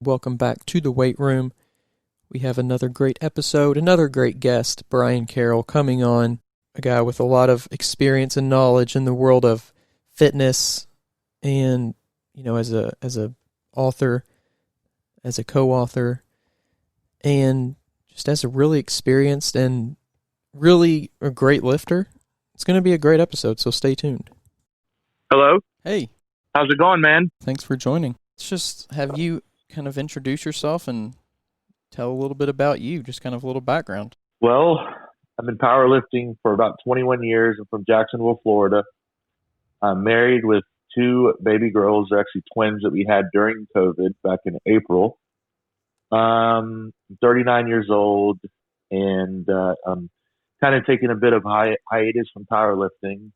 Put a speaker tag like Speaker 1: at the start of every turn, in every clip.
Speaker 1: Welcome back to the weight room. We have another great episode, another great guest, Brian Carroll, coming on. A guy with a lot of experience and knowledge in the world of fitness, and as a author, as a co-author, and just as a really experienced and really a great lifter. It's going to be a great episode, so stay tuned.
Speaker 2: Hello.
Speaker 1: Hey.
Speaker 2: How's it going, man?
Speaker 1: Thanks for joining. Let's just have you kind of introduce yourself and tell a little bit about you, just kind of a little background.
Speaker 2: Well, I've been powerlifting for about 21 years. I'm from Jacksonville, Florida. I'm married with two baby girls. They're actually twins that we had during COVID back in April. I'm 39 years old, and I'm kind of taking a bit of hiatus from powerlifting.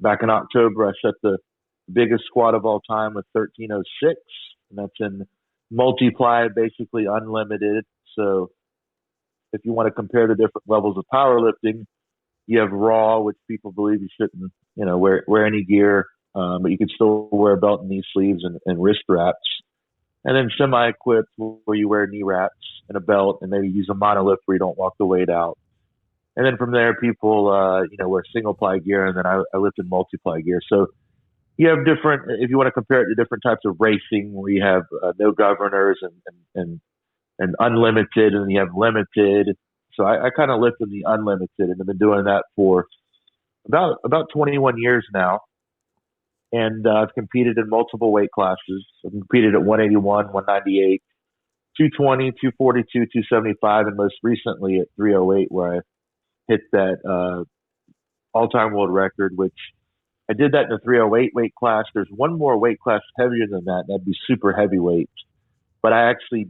Speaker 2: Back in October, I set the biggest squat of all time with 1306, and that's in multiply, basically unlimited. So if you want to compare the different levels of powerlifting, you have raw, which people believe you shouldn't, wear any gear, but you can still wear a belt and knee sleeves and wrist wraps. And then semi-equipped, where you wear knee wraps and a belt and maybe use a monolift where you don't walk the weight out. And then from there, people, wear single-ply gear, and then I lift in multiply gear. So you have different, if you want to compare it to different types of racing, where you have no governors and unlimited, and you have limited. So I kind of lift in the unlimited, and I've been doing that for about 21 years now. And I've competed in multiple weight classes. I've competed at 181, 198, 220, 242, 275, and most recently at 308, where I hit that all-time world record, which I did that in the 308 weight class. There's one more weight class heavier than that. That'd be super heavyweight. But I actually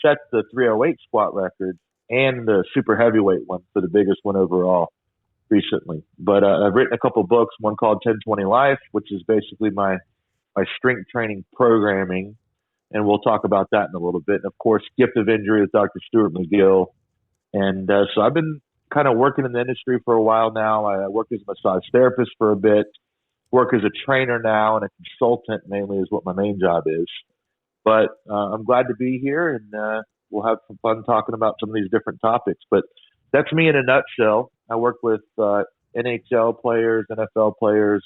Speaker 2: set the 308 squat record and the super heavyweight one for the biggest one overall recently. But I've written a couple books, one called 1020 Life, which is basically my strength training programming. And we'll talk about that in a little bit. And of course, Gift of Injury with Dr. Stewart Mcgill. And so I've been kind of working in the industry for a while now. I worked as a massage therapist for a bit, work as a trainer now, and a consultant mainly is what my main job is. But I'm glad to be here, and we'll have some fun talking about some of these different topics. But that's me in a nutshell. I work with NHL players, NFL players,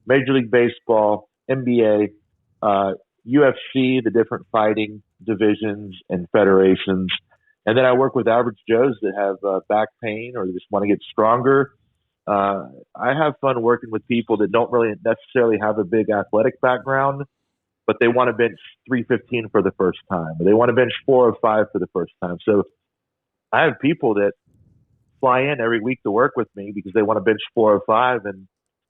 Speaker 2: Major League Baseball, NBA, UFC, the different fighting divisions and federations. And then I work with average Joes that have back pain or just want to get stronger. I have fun working with people that don't really necessarily have a big athletic background, but they want to bench 315 for the first time, or they want to bench 405 for the first time. So I have people that fly in every week to work with me because they want to bench 405, and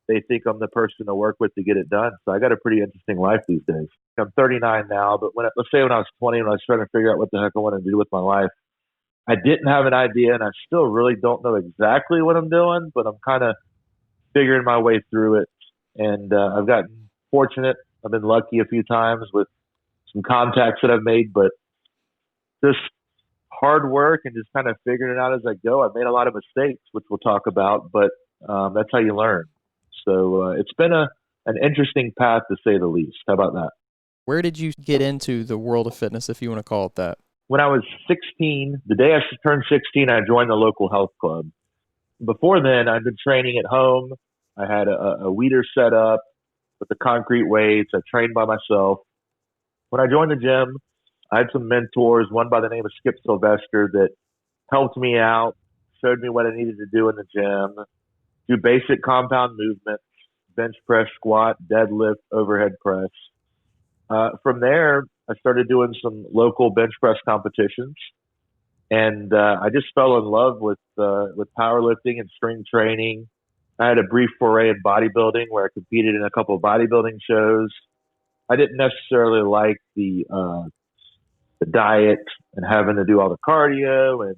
Speaker 2: they think I'm the person to work with to get it done. So I got a pretty interesting life these days. I'm 39 now, but let's say when I was 20, when I was trying to figure out what the heck I wanted to do with my life, I didn't have an idea, and I still really don't know exactly what I'm doing, but I'm kind of figuring my way through it. And I've gotten fortunate. I've been lucky a few times with some contacts that I've made, but just hard work and just kind of figuring it out as I go. I've made a lot of mistakes, which we'll talk about, but that's how you learn. So it's been an interesting path, to say the least. How about that?
Speaker 1: Where did you get into the world of fitness, if you want to call it that?
Speaker 2: When I was 16, the day I turned 16, I joined the local health club. Before then, I'd been training at home. I had a weeder set up with the concrete weights. I trained by myself. When I joined the gym, I had some mentors, one by the name of Skip Sylvester, that helped me out, showed me what I needed to do in the gym, do basic compound movements, bench press, squat, deadlift, overhead press. From there, I started doing some local bench press competitions, and I just fell in love with powerlifting and strength training. I had a brief foray in bodybuilding where I competed in a couple of bodybuilding shows. I didn't necessarily like the diet and having to do all the cardio and,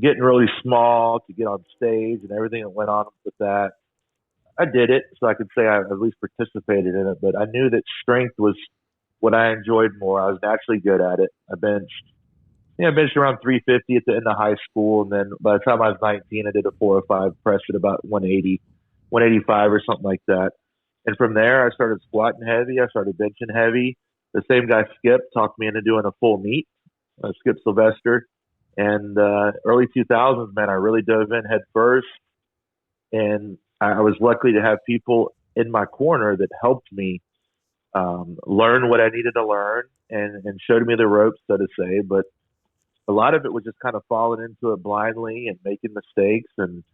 Speaker 2: getting really small to get on stage and everything that went on with that. I did it, so I could say I at least participated in it, but I knew that strength was what I enjoyed more. I was naturally good at it. I benched around 350 at the end of high school, and then by the time I was 19, I did a 405 press at about 180, 185 or something like that. And from there, I started squatting heavy. I started benching heavy. The same guy, Skip, talked me into doing a full meet, Skip Sylvester. And early 2000s, man, I really dove in head first. And I was lucky to have people in my corner that helped me learn what I needed to learn and showed me the ropes, so to say. But a lot of it was just kind of falling into it blindly and making mistakes and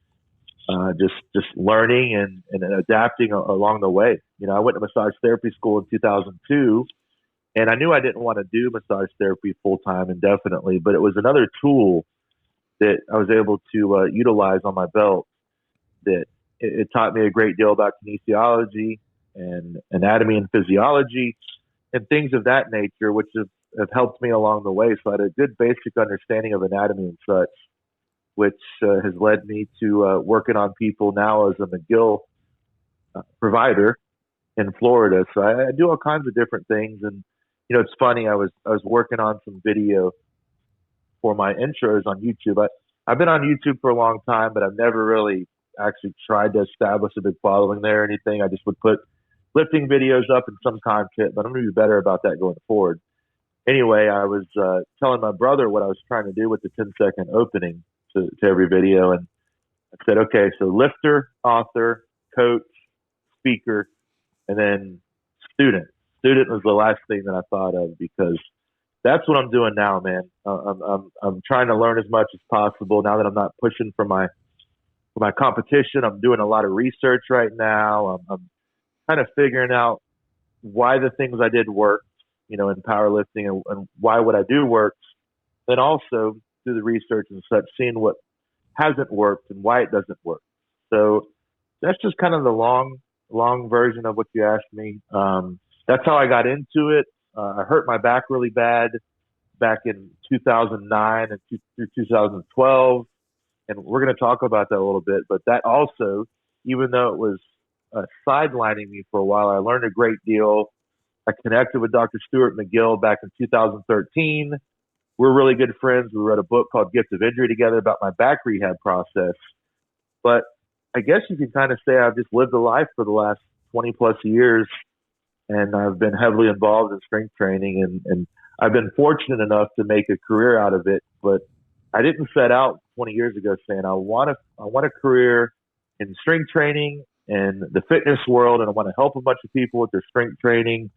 Speaker 2: just learning and adapting along the way. You know, I went to massage therapy school in 2002, and I knew I didn't want to do massage therapy full time indefinitely, but it was another tool that I was able to utilize on my belt. That it taught me a great deal about kinesiology and anatomy and physiology and things of that nature, which have helped me along the way. So I had a good basic understanding of anatomy and such, which has led me to working on people now as a Mcgill provider in Florida. So I do all kinds of different things. And, you know, it's funny, I was working on some video for my intros on YouTube. I've been on YouTube for a long time, but I've never really actually tried to establish a big following there or anything. I just would put lifting videos up and some content, but I'm going to be better about that going forward. Anyway, I was telling my brother what I was trying to do with the 10-second opening to every video. And I said, okay, so lifter, author, coach, speaker, and then student. Student was the last thing that I thought of because that's what I'm doing now, man. I'm trying to learn as much as possible now that I'm not pushing for my competition. I'm doing a lot of research right now. I'm kind of figuring out why the things I did work, you know, in powerlifting and why what I do works. Then also do the research and such, seeing what hasn't worked and why it doesn't work. So that's just kind of the long version of what you asked me. That's how I got into it. I hurt my back really bad back in 2009 and through 2012. And we're going to talk about that a little bit. But that also, even though it was sidelining me for a while, I learned a great deal. I connected with Dr. Stewart Mcgill back in 2013. We're really good friends. We wrote a book called Gift of Injury together about my back rehab process. But I guess you can kind of say I've just lived a life for the last 20 plus years, and I've been heavily involved in strength training, and I've been fortunate enough to make a career out of it. But I didn't set out 20 years ago saying I want a career in strength training and the fitness world, and I want to help a bunch of people with their strength training,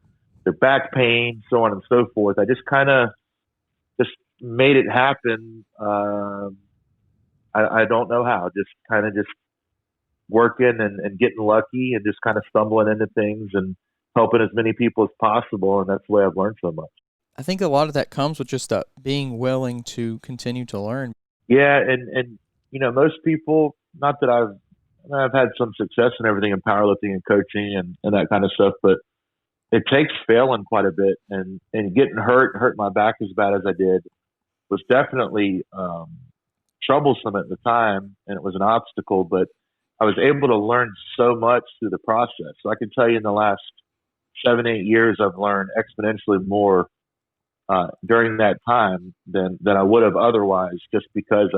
Speaker 2: their back pain, so on and so forth. I just kind of just made it happen. I don't know how, just kind of just working and getting lucky and just kind of stumbling into things and helping as many people as possible. And that's the way I've learned so much.
Speaker 1: I think a lot of that comes with just being willing to continue to learn.
Speaker 2: Yeah. And, you know, most people, not that I've had some success and everything in powerlifting and coaching and that kind of stuff, but it takes failing quite a bit and getting hurt my back as bad as I did was definitely troublesome at the time, and it was an obstacle, but I was able to learn so much through the process. So I can tell you in the last 7-8 years, I've learned exponentially more during that time than I would have otherwise, just because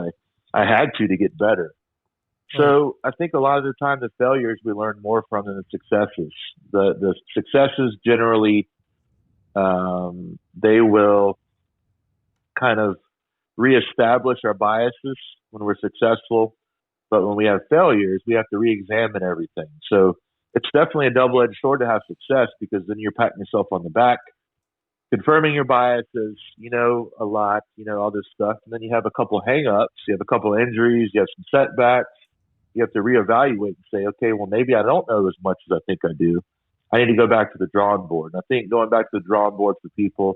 Speaker 2: I had to get better. So I think a lot of the time the failures we learn more from than the successes. The successes generally, they will kind of reestablish our biases when we're successful. But when we have failures, we have to re-examine everything. So it's definitely a double-edged sword to have success, because then you're patting yourself on the back, confirming your biases, you know, a lot, you know, all this stuff. And then you have a couple of hang-ups, you have a couple of injuries, you have some setbacks. You have to reevaluate and say, okay, well, maybe I don't know as much as I think I do. I need to go back to the drawing board. And I think going back to the drawing board for people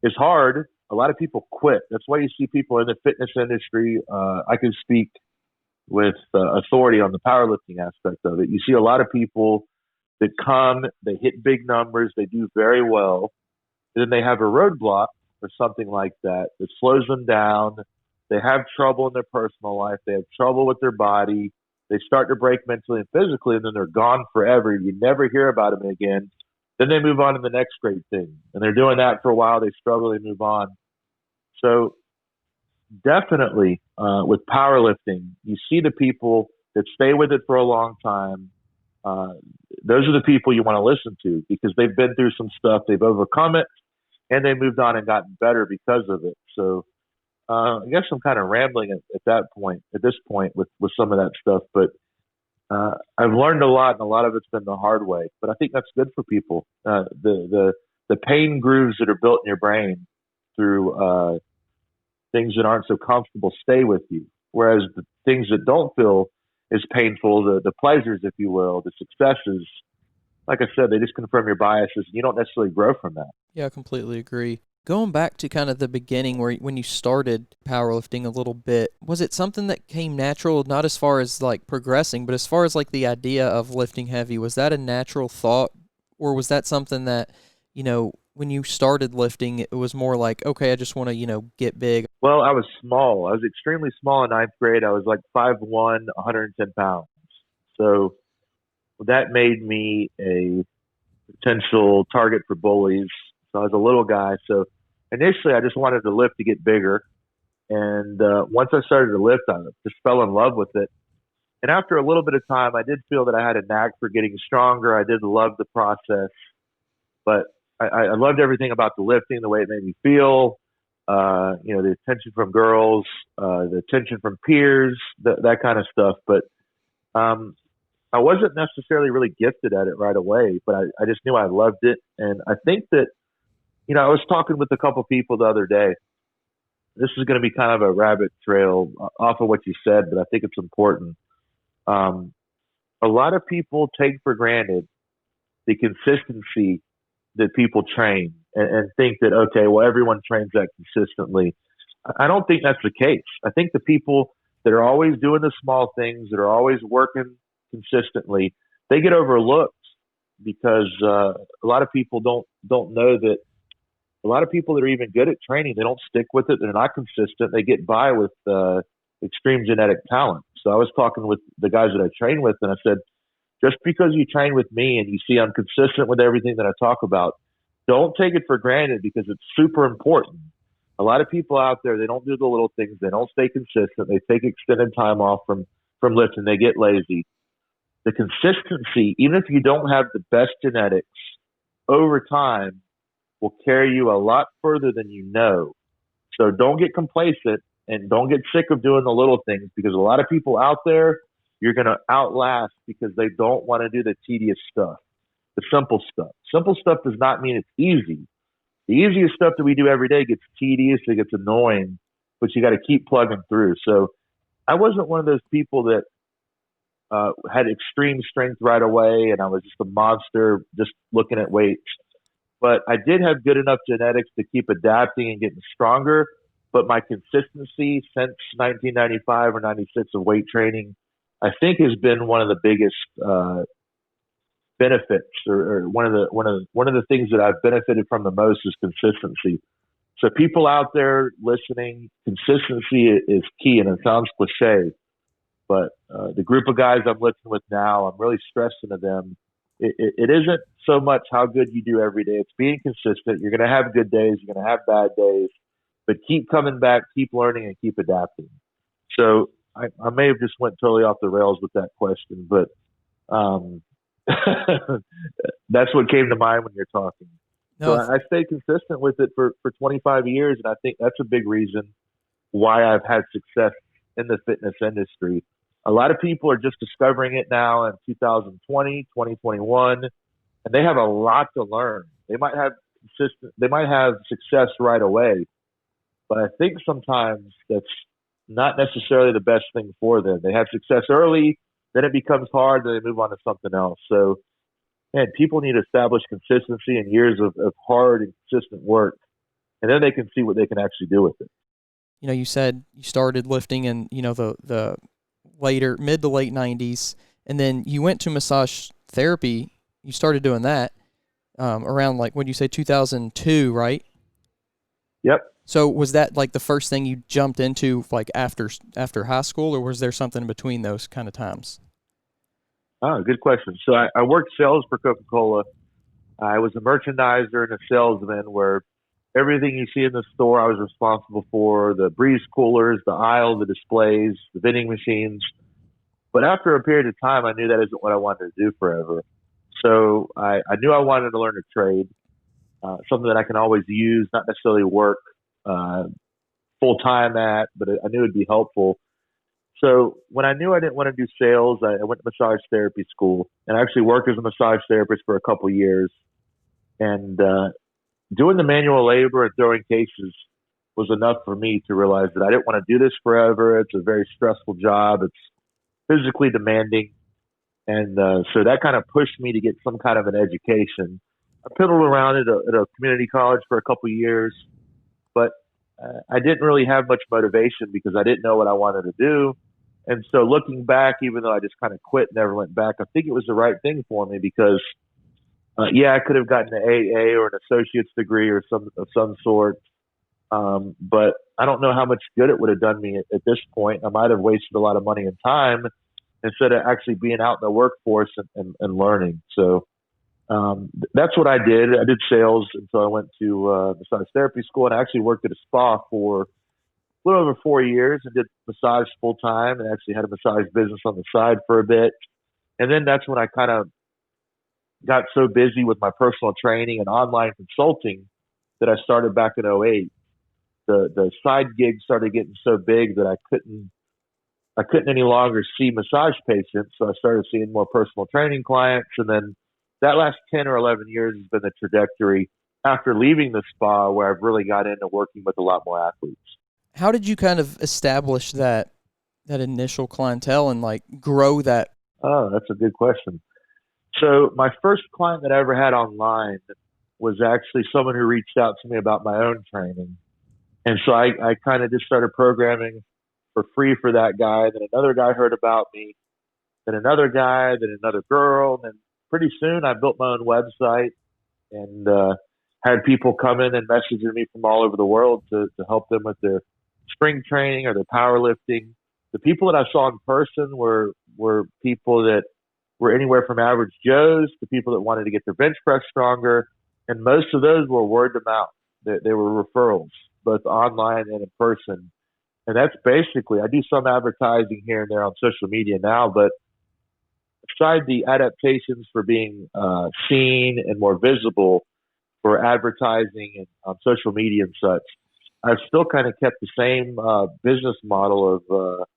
Speaker 2: is hard. A lot of people quit. That's why you see people in the fitness industry. I can speak with authority on the powerlifting aspect of it. You see a lot of people that come, they hit big numbers, they do very well, and then they have a roadblock or something like that that slows them down. They have trouble in their personal life. They have trouble with their body. They start to break mentally and physically, and then they're gone forever. You never hear about them again. Then they move on to the next great thing. And they're doing that for a while. They struggle, they move on. So definitely with powerlifting, you see the people that stay with it for a long time, those are the people you want to listen to because they've been through some stuff, they've overcome it, and they moved on and gotten better because of it. So I guess I'm kind of rambling at this point with some of that stuff, but I've learned a lot, and a lot of it's been the hard way. But I think that's good for people. The pain grooves that are built in your brain through things that aren't so comfortable stay with you, whereas the things that don't feel as painful, the pleasures, if you will, the successes, like I said, they just confirm your biases, and you don't necessarily grow from that.
Speaker 1: Yeah, I completely agree. Going back to kind of the beginning where when you started powerlifting a little bit, was it something that came natural, not as far as like progressing, but as far as like the idea of lifting heavy? Was that a natural thought, or was that something that, when you started lifting, it was more like, okay, I just want to, get big?
Speaker 2: Well, I was small. I was extremely small in ninth grade. I was like 5'1", 110 pounds. So that made me a potential target for bullies. So I was a little guy. So initially, I just wanted to lift to get bigger. And once I started to lift, I just fell in love with it. And after a little bit of time, I did feel that I had a knack for getting stronger. I did love the process. But I loved everything about the lifting, the way it made me feel, the attention from girls, the attention from peers, that kind of stuff. But I wasn't necessarily really gifted at it right away, but I just knew I loved it. And I think that, I was talking with a couple people the other day. This is going to be kind of a rabbit trail off of what you said, but I think it's important. A lot of people take for granted the consistency that people train and think that, okay, well, everyone trains that consistently. I don't think that's the case. I think the people that are always doing the small things, that are always working consistently, they get overlooked because a lot of people don't know that a lot of people that are even good at training, they don't stick with it. They're not consistent. They get by with extreme genetic talent. So I was talking with the guys that I train with, and I said, just because you train with me and you see I'm consistent with everything that I talk about, don't take it for granted because it's super important. A lot of people out there, they don't do the little things. They don't stay consistent. They take extended time off from lifting. They get lazy. The consistency, even if you don't have the best genetics, over time will carry you a lot further than you know. So don't get complacent and don't get sick of doing the little things because a lot of people out there, you're going to outlast because they don't want to do the tedious stuff, the simple stuff. Simple stuff does not mean it's easy. The easiest stuff that we do every day gets tedious, it gets annoying, but you got to keep plugging through. So I wasn't one of those people that had extreme strength right away and I was just a monster just looking at weights. But I did have good enough genetics to keep adapting and getting stronger. But my consistency since 1995 or 96 of weight training, I think has been one of the biggest benefits, or one of the things that I've benefited from the most is consistency. So people out there listening, consistency is key, and it sounds cliche, but the group of guys I'm lifting with now, I'm really stressing to them. It isn't so much how good you do every day. It's being consistent. You're going to have good days. You're going to have bad days, but keep coming back, keep learning, and keep adapting. So I may have just went totally off the rails with that question, but that's what came to mind when you're talking. No. So I stayed consistent with it for 25 years, and I think that's a big reason why I've had success in the fitness industry. A lot of people are just discovering it now in 2020, 2021, and they have a lot to learn. They might have success right away, but I think sometimes that's not necessarily the best thing for them. They have success early, then it becomes hard, then they move on to something else. So, man, people need to establish consistency and years of hard and consistent work, and then they can see what they can actually do with it.
Speaker 1: You said you started lifting in, the later, mid to late 90s, and then you went to massage therapy. You started doing that around, like, what did you say, 2002, right?
Speaker 2: Yep.
Speaker 1: So was that like the first thing you jumped into, like after high school, or was there something in between those kind of times?
Speaker 2: Oh, good question. So I worked sales for Coca-Cola. I was a merchandiser and a salesman where everything you see in the store I was responsible for, the breeze coolers, the aisle, the displays, the vending machines. But after a period of time, I knew that isn't what I wanted to do forever. So I knew I wanted to learn a trade, something that I can always use, not necessarily work uh, full time at, but I knew it'd be helpful. So when I knew I didn't want to do sales, I went to massage therapy school and I actually worked as a massage therapist for a couple of years. And doing the manual labor and throwing cases was enough for me to realize that I didn't want to do this forever. It's a very stressful job. It's physically demanding. And so that kind of pushed me to get some kind of an education. I piddled around at a community college for a couple of years, but I didn't really have much motivation because I didn't know what I wanted to do. And so looking back, even though I just kind of quit, never went back, I think it was the right thing for me because, yeah, I could have gotten an AA or an associate's degree or some of some sort. But I don't know how much good it would have done me at this point. I might have wasted a lot of money and time instead of actually being out in the workforce and learning. So that's what I did. I did sales, and so I went to massage therapy school, and I actually worked at a spa for a little over 4 years and did massage full time, and actually had a massage business on the side for a bit. And then that's when I kind of got so busy with my personal training and online consulting that I started back in '08. The side gigs started getting so big that I couldn't any longer see massage patients, so I started seeing more personal training clients, and then that last 10 or 11 years has been the trajectory after leaving the spa where I've really got into working with a lot more athletes.
Speaker 1: How did you kind of establish that initial clientele and like grow that?
Speaker 2: Oh, that's a good question. So my first client that I ever had online was actually someone who reached out to me about my own training. And so I kind of just started programming for free for that guy. Then another guy heard about me, then another guy, then another girl. And then pretty soon I built my own website and had people come in and messaging me from all over the world to help them with their spring training or their powerlifting. The people that I saw in person were people that were anywhere from average Joes to people that wanted to get their bench press stronger. And most of those were word of mouth. They were referrals, both online and in person. And that's basically, I do some advertising here and there on social media now, but aside the adaptations for being seen and more visible for advertising and on social media and such, I've still kind of kept the same business model of,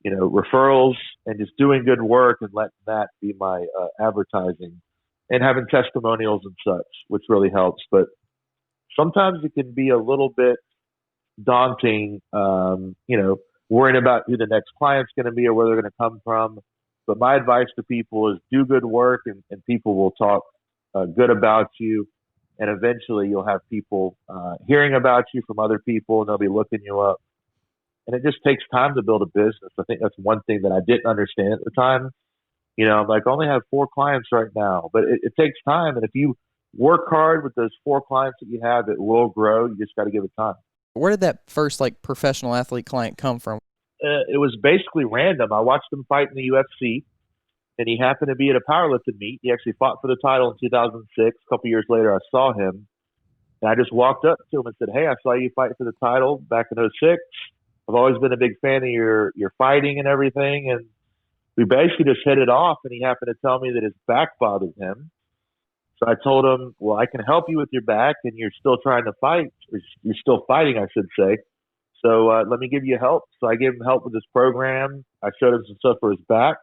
Speaker 2: referrals and just doing good work and letting that be my advertising and having testimonials and such, which really helps. But sometimes it can be a little bit daunting, worrying about who the next client's going to be or where they're going to come from. But my advice to people is do good work and people will talk good about you. And eventually you'll have people hearing about you from other people and they'll be looking you up. And it just takes time to build a business. I think that's one thing that I didn't understand at the time. I'm like, I only have 4 clients right now, but it takes time. And if you work hard with those 4 clients that you have, it will grow. You just got to give it time.
Speaker 1: Where did that first like professional athlete client come from?
Speaker 2: It was basically random. I watched him fight in the UFC, and he happened to be at a powerlifting meet. He actually fought for the title in 2006. A couple years later, I saw him, and I just walked up to him and said, "Hey, I saw you fight for the title back in '06. I've always been a big fan of your fighting and everything." And we basically just hit it off, and he happened to tell me that his back bothered him. So I told him, well, I can help you with your back, and you're still trying to fight. Or you're still fighting, I should say. So let me give you help. So I gave him help with this program. I showed him some stuff for his back.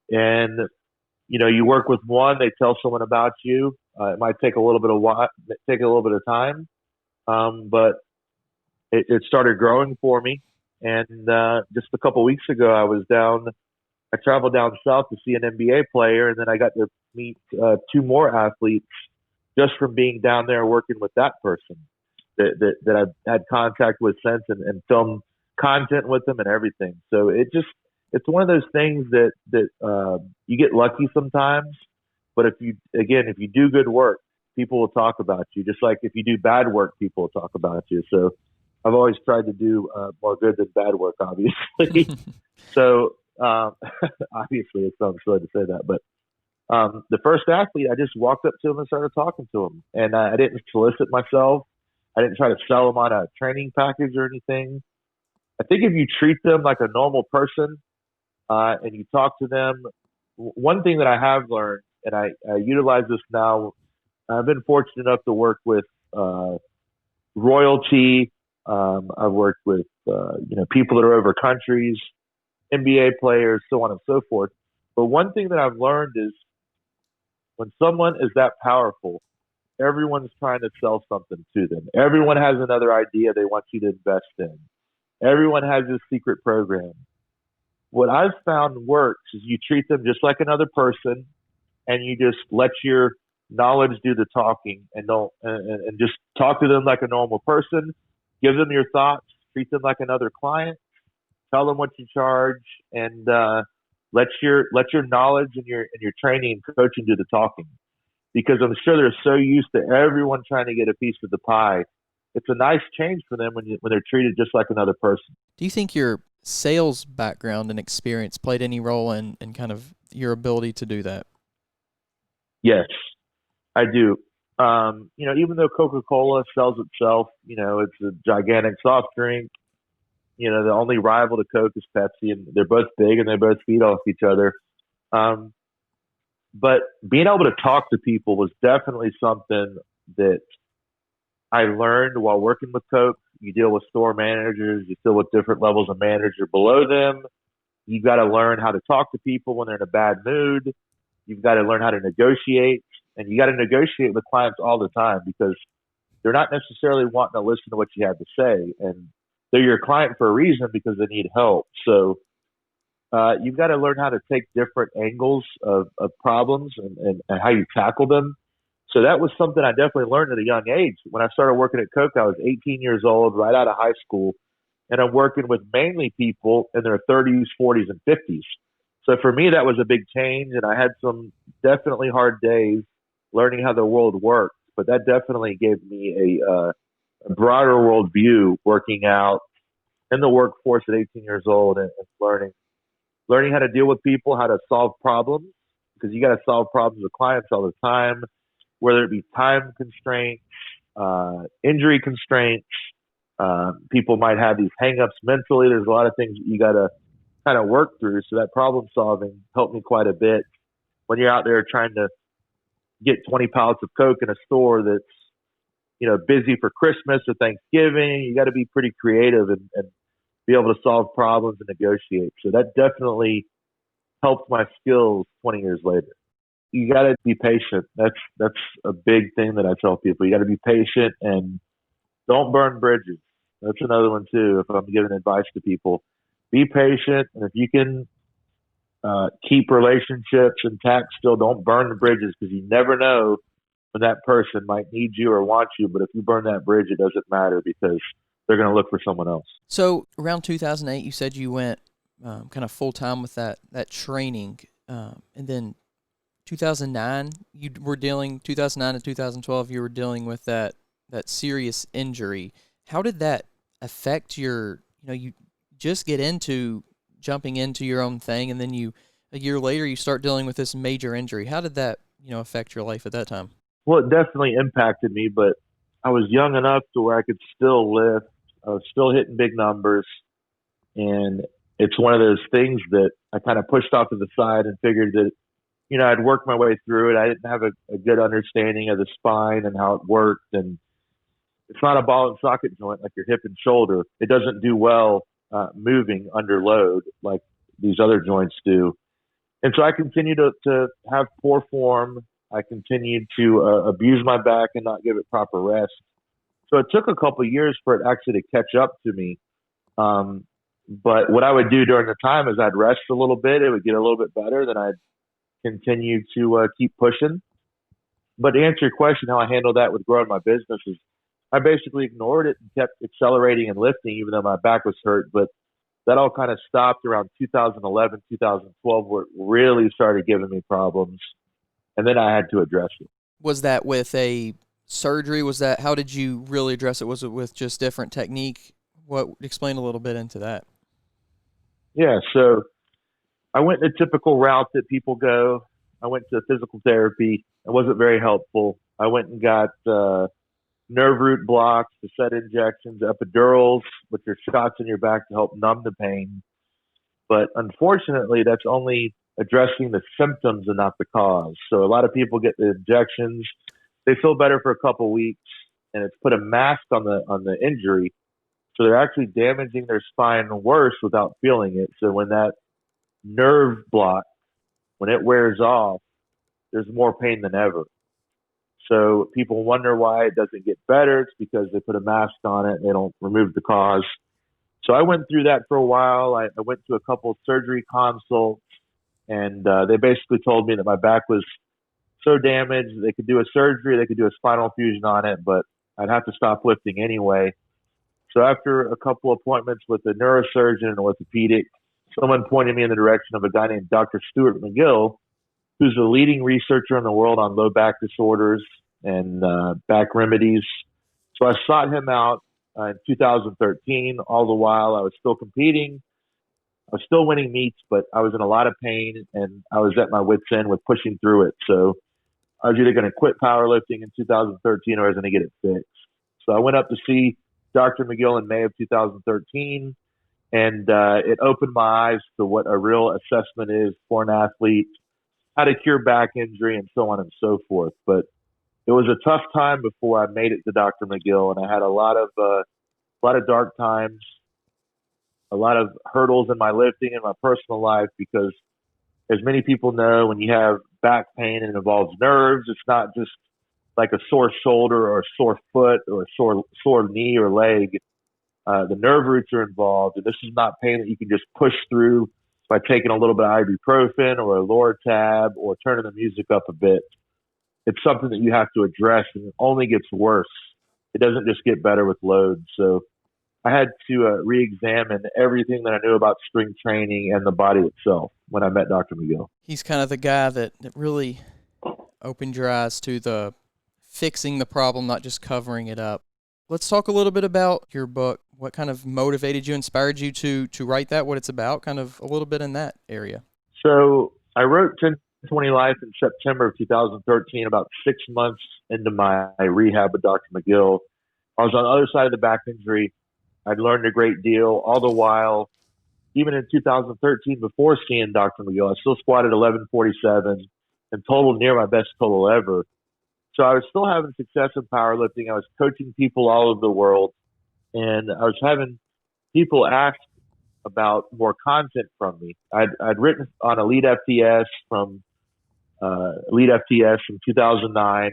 Speaker 2: And, you work with one, they tell someone about you. It might take a little bit of time, but it started growing for me. And just a couple of weeks ago, I traveled down south to see an NBA player, and then I got to meet 2 more athletes just from being down there working with that person that I've had contact with since and filmed content with them and everything. So it's one of those things that you get lucky sometimes, but if you do good work, people will talk about you. Just like if you do bad work, people will talk about you. So I've always tried to do more good than bad work, obviously. So obviously it sounds silly to say that, but the first athlete, I just walked up to him and started talking to him, and I didn't solicit myself. I didn't try to sell them on a training package or anything. I think if you treat them like a normal person, and you talk to them. One thing that I have learned, and I utilize this now, I've been fortunate enough to work with royalty. I've worked with people that are over countries, NBA players, so on and so forth. But one thing that I've learned is when someone is that powerful, everyone's trying to sell something to them. Everyone has another idea they want you to invest in. Everyone has this secret program. What I've found works is you treat them just like another person, and you just let your knowledge do the talking, and don't and just talk to them like a normal person. Give them your thoughts. Treat them like another client. Tell them what you charge, and let your knowledge and your training and coaching do the talking. Because I'm sure they're so used to everyone trying to get a piece of the pie. It's a nice change for them when they're treated just like another person.
Speaker 1: Do you think your sales background and experience played any role in kind of your ability to do that?
Speaker 2: Yes, I do. Even though Coca-Cola sells itself, it's a gigantic soft drink. The only rival to Coke is Pepsi, and they're both big and they both feed off each other. But being able to talk to people was definitely something that I learned while working with Coke. You deal with store managers, you deal with different levels of manager below them. You got to learn how to talk to people when they're in a bad mood. You've got to learn how to negotiate, and you got to negotiate with clients all the time because they're not necessarily wanting to listen to what you have to say, and they're your client for a reason because they need help. So you've got to learn how to take different angles of problems and how you tackle them. So that was something I definitely learned at a young age. When I started working at Coke, I was 18 years old, right out of high school, and I'm working with mainly people in their 30s, 40s, and 50s. So for me, that was a big change, and I had some definitely hard days learning how the world worked. But that definitely gave me a broader world view working out in the workforce at 18 years old and learning how to deal with people, how to solve problems, because you got to solve problems with clients all the time, whether it be time constraints, injury constraints. People might have these hangups mentally. There's a lot of things that you got to kind of work through. So that problem solving helped me quite a bit. When you're out there trying to get 20 pallets of Coke in a store that's busy for Christmas or Thanksgiving, you got to be pretty creative and be able to solve problems and negotiate. So that definitely helped my skills 20 years later. You got to be patient. That's a big thing that I tell people. You got to be patient and don't burn bridges. That's another one too. If I'm giving advice to people, be patient, and if you can keep relationships intact, still don't burn the bridges because you never know when that person might need you or want you. But if you burn that bridge, it doesn't matter because they're going to look for someone else.
Speaker 1: So around 2008, you said you went kind of full time with that training, and then 2009 2009 to 2012 you were dealing with that serious injury. How did that affect your, you just get into jumping into your own thing, and then a year later you start dealing with this major injury. How did that affect your life at that time?
Speaker 2: Well, it definitely impacted me, but I was young enough to where I could still lift. I was still hitting big numbers, and it's one of those things that I kind of pushed off to the side and figured that I'd worked my way through it. I didn't have a good understanding of the spine and how it worked. And it's not a ball and socket joint like your hip and shoulder. It doesn't do well moving under load like these other joints do. And so I continued to have poor form. I continued to abuse my back and not give it proper rest. So it took a couple of years for it actually to catch up to me. But what I would do during the time is I'd rest a little bit. It would get a little bit better. Then I'd continue to keep pushing. But to answer your question, how I handled that with growing my business is I basically ignored it and kept accelerating and lifting even though my back was hurt. But that all kind of stopped around 2011, 2012, where it really started giving me problems. And then I had to address it.
Speaker 1: Was that with a surgery? How did you really address it? Was it with just different technique? Explain a little bit into that.
Speaker 2: Yeah, so I went the typical route that people go. I went to physical therapy. It wasn't very helpful. I went and got nerve root blocks, cassette injections, epidurals, which are shots in your back to help numb the pain. But unfortunately, that's only addressing the symptoms and not the cause. So a lot of people get the injections, they feel better for a couple of weeks, and it's put a mask on the injury. So they're actually damaging their spine worse without feeling it. So when that nerve block, when it wears off, there's more pain than ever. So people wonder why it doesn't get better. It's because they put a mask on it and they don't remove the cause. So I went through that for a while. I went to a couple of surgery consults, and they basically told me that my back was so damaged they could do a surgery, they could do a spinal fusion on it, but I'd have to stop lifting anyway. So after a couple appointments with a neurosurgeon and orthopedic, someone pointed me in the direction of a guy named Dr. Stewart Mcgill, who's a leading researcher in the world on low back disorders and back remedies. So I sought him out in 2013. All the while I was still competing. I was still winning meets, but I was in a lot of pain, and I was at my wit's end with pushing through it. So I was either going to quit powerlifting in 2013 or I was going to get it fixed. So I went up to see Dr. Mcgill in May of 2013, and it opened my eyes to what a real assessment is for an athlete, how to cure back injury, and so on and so forth. But it was a tough time before I made it to Dr. Mcgill, and I had a lot of dark times, a lot of hurdles in my lifting and my personal life, because as many people know, when you have back pain and it involves nerves, it's not just like a sore shoulder or a sore foot or a sore knee or leg. The nerve roots are involved, and this is not pain that you can just push through by taking a little bit of ibuprofen or a Lortab or turning the music up a bit. It's something that you have to address, and it only gets worse. It doesn't just get better with load. So I had to re-examine everything that I knew about strength training and the body itself when I met Dr. Mcgill.
Speaker 1: He's kind of the guy that really opened your eyes to the fixing the problem, not just covering it up. Let's talk a little bit about your book. What kind of motivated you, inspired you to write that, what it's about, kind of a little bit in that area?
Speaker 2: So I wrote 1020 Life in September of 2013, about 6 months into my rehab with Dr. Mcgill. I was on the other side of the back injury. I'd learned a great deal. All the while, even in 2013, before seeing Dr. Mcgill, I still squatted 1147 and totaled near my best total ever. So I was still having success in powerlifting. I was coaching people all over the world, and I was having people ask about more content from me. I'd written on Elite FTS from 2009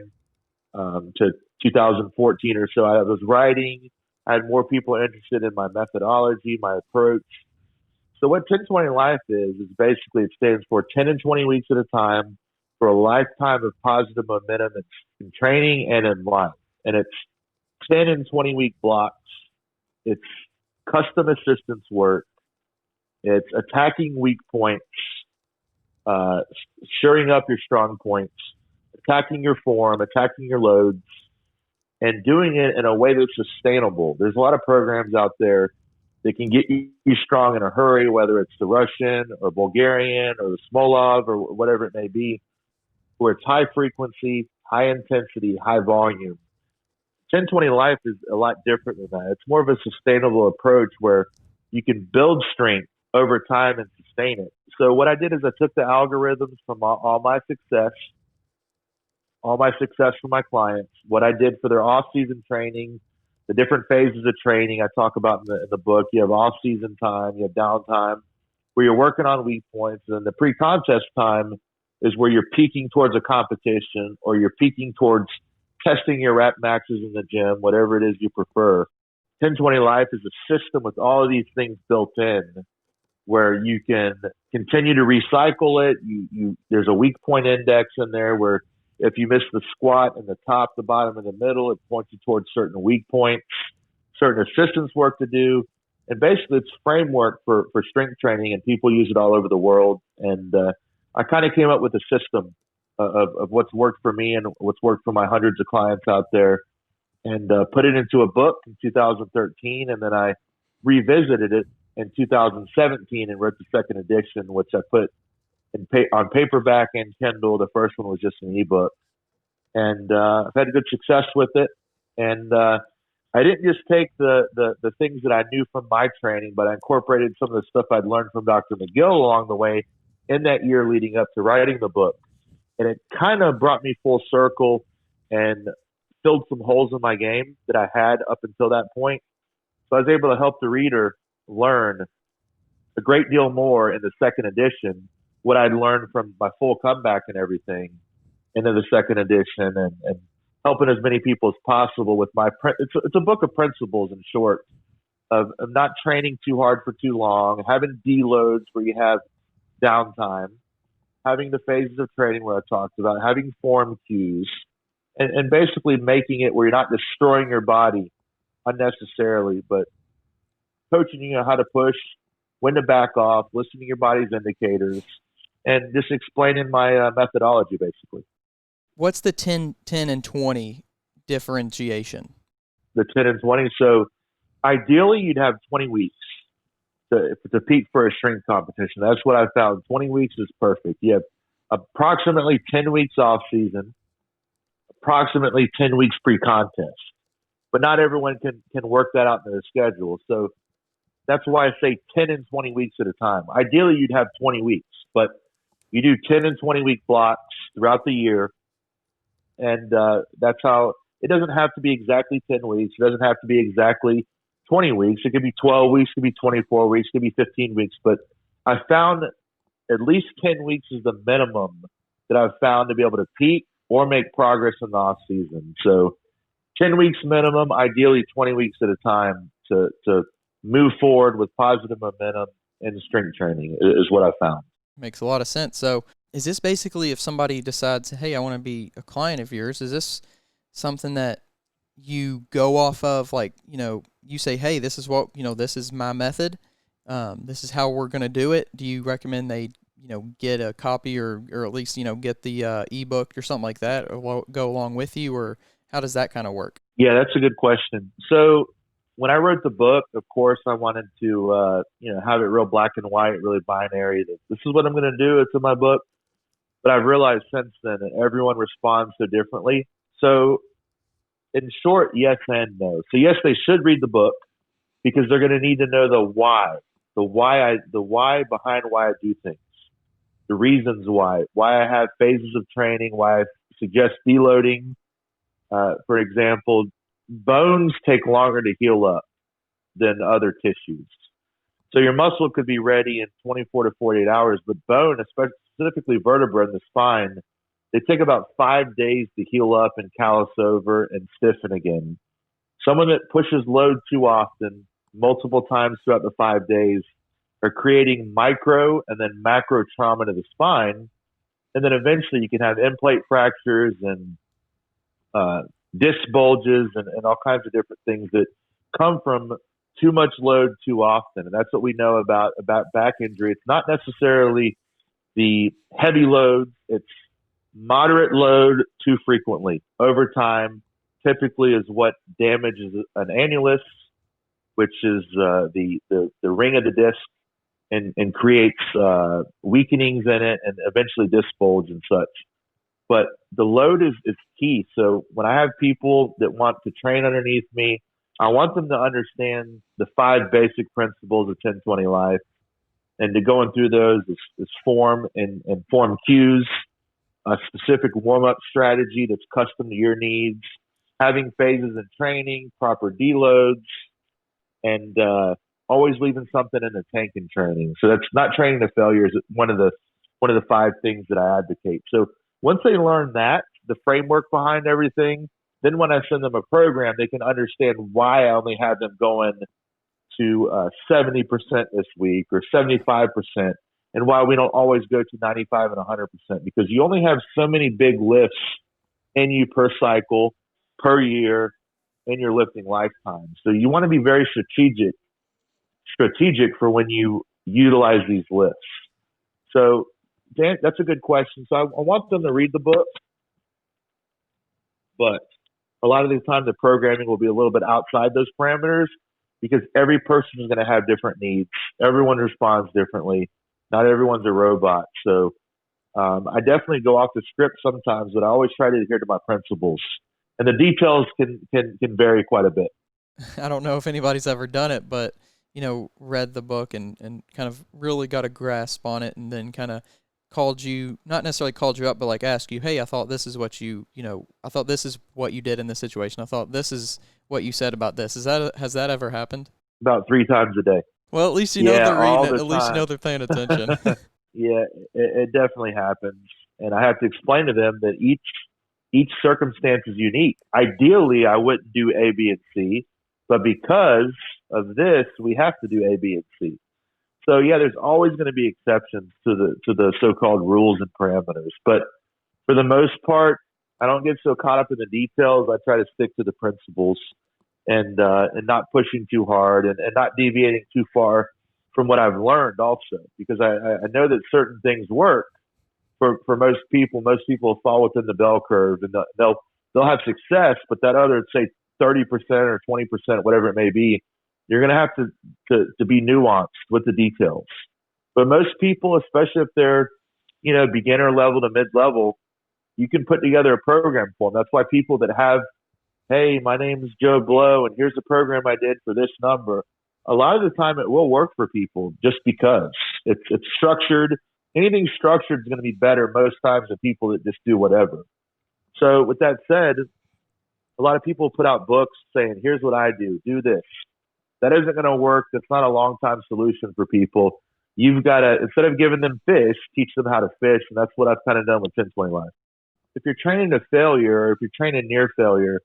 Speaker 2: to 2014 or so. I was writing. I had more people interested in my methodology, my approach. So what 1020 Life is basically, it stands for 10 and 20 weeks at a time for a lifetime of positive momentum in training and in life. And it's 10 and 20 week blocks. It's custom assistance work. It's attacking weak points, shoring up your strong points, attacking your form, attacking your loads, and doing it in a way that's sustainable. There's a lot of programs out there that can get you strong in a hurry, whether it's the Russian or Bulgarian or the Smolov or whatever it may be, where it's high frequency, high intensity, high volume. 1020 Life is a lot different than that. It's more of a sustainable approach where you can build strength over time and sustain it. So what I did is I took the algorithms from all my success for my clients, what I did for their off-season training, the different phases of training I talk about in the book. You have off-season time, you have downtime, where you're working on weak points, and the pre-contest time is where you're peaking towards a competition or you're peaking towards testing your rep maxes in the gym, whatever it is you prefer. 1020 Life is a system with all of these things built in where you can continue to recycle it. There's a weak point index in there where if you miss the squat in the top, the bottom, and the middle, it points you towards certain weak points, certain assistance work to do. And basically it's framework for strength training, and people use it all over the world. And I kind of came up with a system of what's worked for me and what's worked for my hundreds of clients out there, and put it into a book in 2013. And then I revisited it in 2017 and wrote the second edition, which I put on paperback and Kindle. The first one was just an ebook, and I've had good success with it. And I didn't just take the things that I knew from my training, but I incorporated some of the stuff I'd learned from Dr. McGill along the way in that year leading up to writing the book. And it kind of brought me full circle and filled some holes in my game that I had up until that point. So I was able to help the reader learn a great deal more in the second edition, what I'd learned from my full comeback and everything into the second edition, and helping as many people as possible with my, it's a book of principles in short, of not training too hard for too long, having deloads where you have downtime, having the phases of training where I talked about, having form cues, and basically making it where you're not destroying your body unnecessarily, but coaching you how to push, when to back off, listening to your body's indicators, and just explaining my methodology, basically.
Speaker 1: What's the 10, 10, and 20 differentiation?
Speaker 2: The 10 and 20. So ideally, you'd have 20 weeks to compete for a strength competition. That's what I found. 20 weeks is perfect. You have approximately 10 weeks off season, approximately 10 weeks pre-contest. But not everyone can work that out in their schedule. So that's why I say 10 and 20 weeks at a time. Ideally, you'd have 20 weeks, but you do 10 and 20 week blocks throughout the year. And that's how it doesn't have to be exactly 10 weeks. It doesn't have to be exactly 20 weeks. It could be 12 weeks, it could be 24 weeks, it could be 15 weeks. But I found at least 10 weeks is the minimum that I've found to be able to peak or make progress in the off season. So 10 weeks minimum, ideally 20 weeks at a time to move forward with positive momentum in strength training is what I found.
Speaker 1: Makes a lot of sense. So is this basically if somebody decides, hey, I want to be a client of yours, is this something that you go off of, like, you say, hey, this is what, this is my method. This is how we're going to do it. Do you recommend they, get a copy or at least, get the ebook or something like that or go along with you, or how does that kind of work?
Speaker 2: Yeah, that's a good question. So when I wrote the book, of course, I wanted to, have it real black and white, really binary. This is what I'm going to do. It's in my book. But I've realized since then that everyone responds so differently. So in short, yes and no. So yes, they should read the book because they're going to need to know the why behind why I do things, the reasons why I have phases of training, why I suggest deloading. For example, bones take longer to heal up than other tissues. So your muscle could be ready in 24 to 48 hours, but bone, specifically vertebra in the spine, they take about 5 days to heal up and callus over and stiffen again. Someone that pushes load too often, multiple times throughout the 5 days, are creating micro and then macro trauma to the spine. And then eventually you can have end plate fractures and disc bulges and all kinds of different things that come from too much load too often. And that's what we know about back injury. It's not necessarily the heavy load. It's moderate load too frequently over time typically is what damages an annulus, which is the ring of the disc, and creates weakenings in it and eventually disc bulge and such. But the load is key. So when I have people that want to train underneath me, I want them to understand the 5 basic principles of 10/20 life. And to going through those is form and form cues, a specific warm-up strategy that's custom to your needs, having phases in training, proper deloads, and always leaving something in the tank in training. So that's not training to failure is one of the 5 things that I advocate. So once they learn that, the framework behind everything, then when I send them a program, they can understand why I only have them going to 70% this week or 75%, and why we don't always go to 95 and 100%, because you only have so many big lifts in you per cycle, per year, in your lifting lifetime. So you want to be very strategic for when you utilize these lifts. So Dan, that's a good question. So I want them to read the book, but a lot of the time the programming will be a little bit outside those parameters because every person is going to have different needs. Everyone responds differently. Not everyone's a robot. So I definitely go off the script sometimes, but I always try to adhere to my principles. And the details can vary quite a bit.
Speaker 1: I don't know if anybody's ever done it, but read the book and kind of really got a grasp on it, and then kind of called you, not necessarily called you up, but like asked you, hey, I thought this is what I thought this is what you did in this situation. I thought this is what you said about this. Has that ever happened?
Speaker 2: About 3 times a day.
Speaker 1: Well, at least
Speaker 2: Yeah,
Speaker 1: they're reading
Speaker 2: all
Speaker 1: it.
Speaker 2: the
Speaker 1: At least
Speaker 2: time.
Speaker 1: they're paying attention.
Speaker 2: Yeah, it definitely happens, and I have to explain to them that each circumstance is unique. Ideally, I wouldn't do A, B, and C, but because of this, we have to do A, B, and C. So yeah, there's always going to be exceptions to the so-called rules and parameters, but for the most part, I don't get so caught up in the details. I try to stick to the principles and not pushing too hard and not deviating too far from what I've learned also, because I know that certain things work for most people. Most people fall within the bell curve and they'll have success, but that other, say, 30% or 20%, whatever it may be, you're going to have to be nuanced with the details. But most people, especially if they're, beginner level to mid level, you can put together a program for them. That's why people that have, hey, my name is Joe Blow, and here's a program I did for this number. A lot of the time, it will work for people just because it's structured. Anything structured is going to be better most times than people that just do whatever. So, with that said, a lot of people put out books saying, "Here's what I do this." That isn't going to work. That's not a long time solution for people. You've got to, instead of giving them fish, teach them how to fish, and that's what I've kind of done with 1020 Life. If you're training to failure, or if you're training near failure,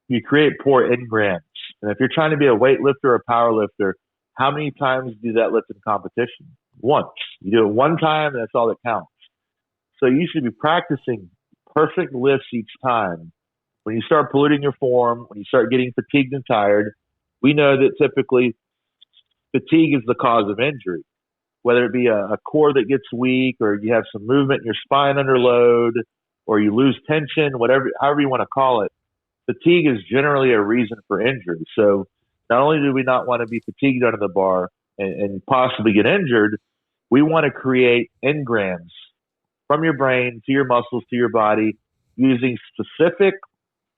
Speaker 2: you create poor engrams. And if you're trying to be a weightlifter or a power lifter, how many times do that lift in competition? Once. You do it one time, and that's all that counts. So you should be practicing perfect lifts each time. When you start polluting your form, when you start getting fatigued and tired, we know that typically fatigue is the cause of injury, whether it be a core that gets weak, or you have some movement in your spine under load, or you lose tension, however you want to call it. Fatigue is generally a reason for injury. So not only do we not want to be fatigued under the bar and possibly get injured, we want to create engrams from your brain to your muscles to your body using specific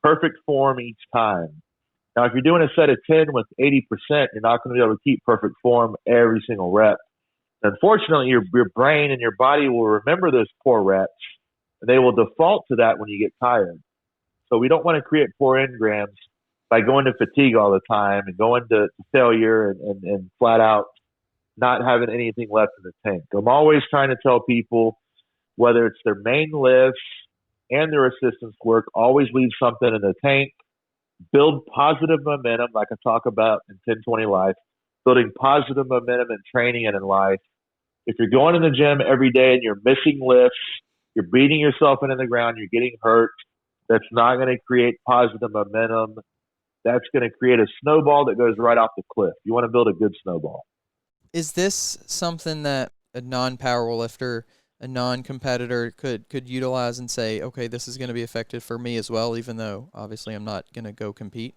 Speaker 2: perfect form each time. Now, if you're doing a set of 10 with 80%, you're not going to be able to keep perfect form every single rep. Unfortunately, your brain and your body will remember those poor reps, and they will default to that when you get tired. So we don't want to create poor engrams by going to fatigue all the time and going to failure and flat out not having anything left in the tank. I'm always trying to tell people, whether it's their main lifts and their assistance work, always leave something in the tank. Build positive momentum, like I talk about in 1020 Life, building positive momentum in training and in life. If you're going to the gym every day and you're missing lifts, you're beating yourself into the ground, you're getting hurt, that's not going to create positive momentum. That's going to create a snowball that goes right off the cliff. You want to build a good snowball.
Speaker 1: Is this something that a non-power lifter, a non-competitor could utilize and say, okay, this is going to be effective for me as well, even though obviously I'm not going to go compete?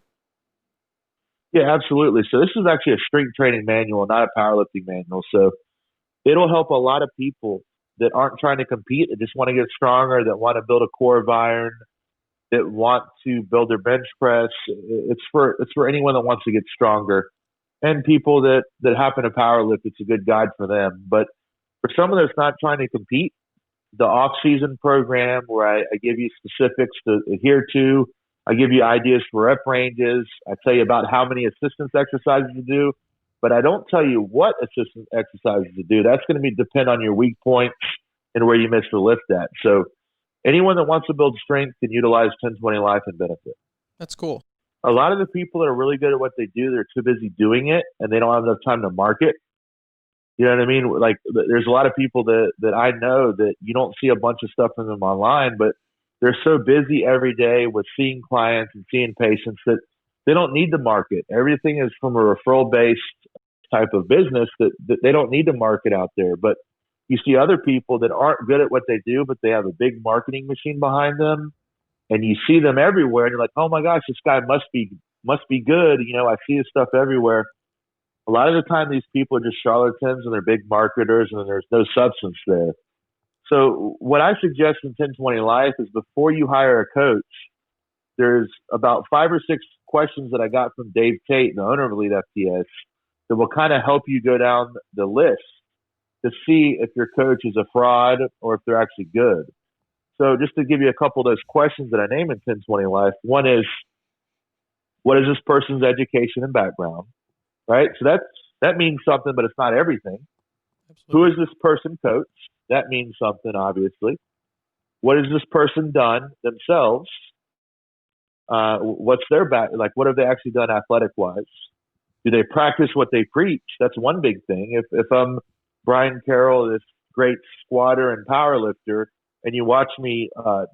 Speaker 2: Yeah, absolutely. So this is actually a strength training manual, not a powerlifting manual. So it'll help a lot of people that aren't trying to compete, that just want to get stronger, that want to build a core of iron, that want to build their bench press. It's for anyone that wants to get stronger, and people that happen to power lift. It's a good guide for them. But for someone that's not trying to compete, the off-season program where I give you specifics to adhere to, I give you ideas for rep ranges, I tell you about how many assistance exercises to do, but I don't tell you what assistance exercises to do. That's going to depend on your weak points and where you miss the lift at. So anyone that wants to build strength can utilize 1020 Life and benefit.
Speaker 1: That's cool.
Speaker 2: A lot of the people that are really good at what they do, they're too busy doing it and they don't have enough time to market. You know what I mean? Like, there's a lot of people that I know that you don't see a bunch of stuff from them online, but they're so busy every day with seeing clients and seeing patients that they don't need to market. Everything is from a referral based type of business that they don't need to market out there. But you see other people that aren't good at what they do, but they have a big marketing machine behind them, and you see them everywhere, and you're like, oh my gosh, this guy must be good. You know, I see his stuff everywhere. A lot of the time, these people are just charlatans and they're big marketers, and there's no substance there. So what I suggest in 1020 Life is, before you hire a coach, there's about 5 or 6 questions that I got from Dave Tate, the owner of Elite FTS, that will kind of help you go down the list to see if your coach is a fraud or if they're actually good. So just to give you a couple of those questions that I name in 1020 Life, one is, what is this person's education and background? Right? So that means something, but it's not everything. Absolutely. Who is this person coach? That means something, obviously. What has this person done themselves? What's their back? Like, what have they actually done athletic-wise? Do they practice what they preach? That's one big thing. If I'm Brian Carroll, this great squatter and power lifter, and you watch me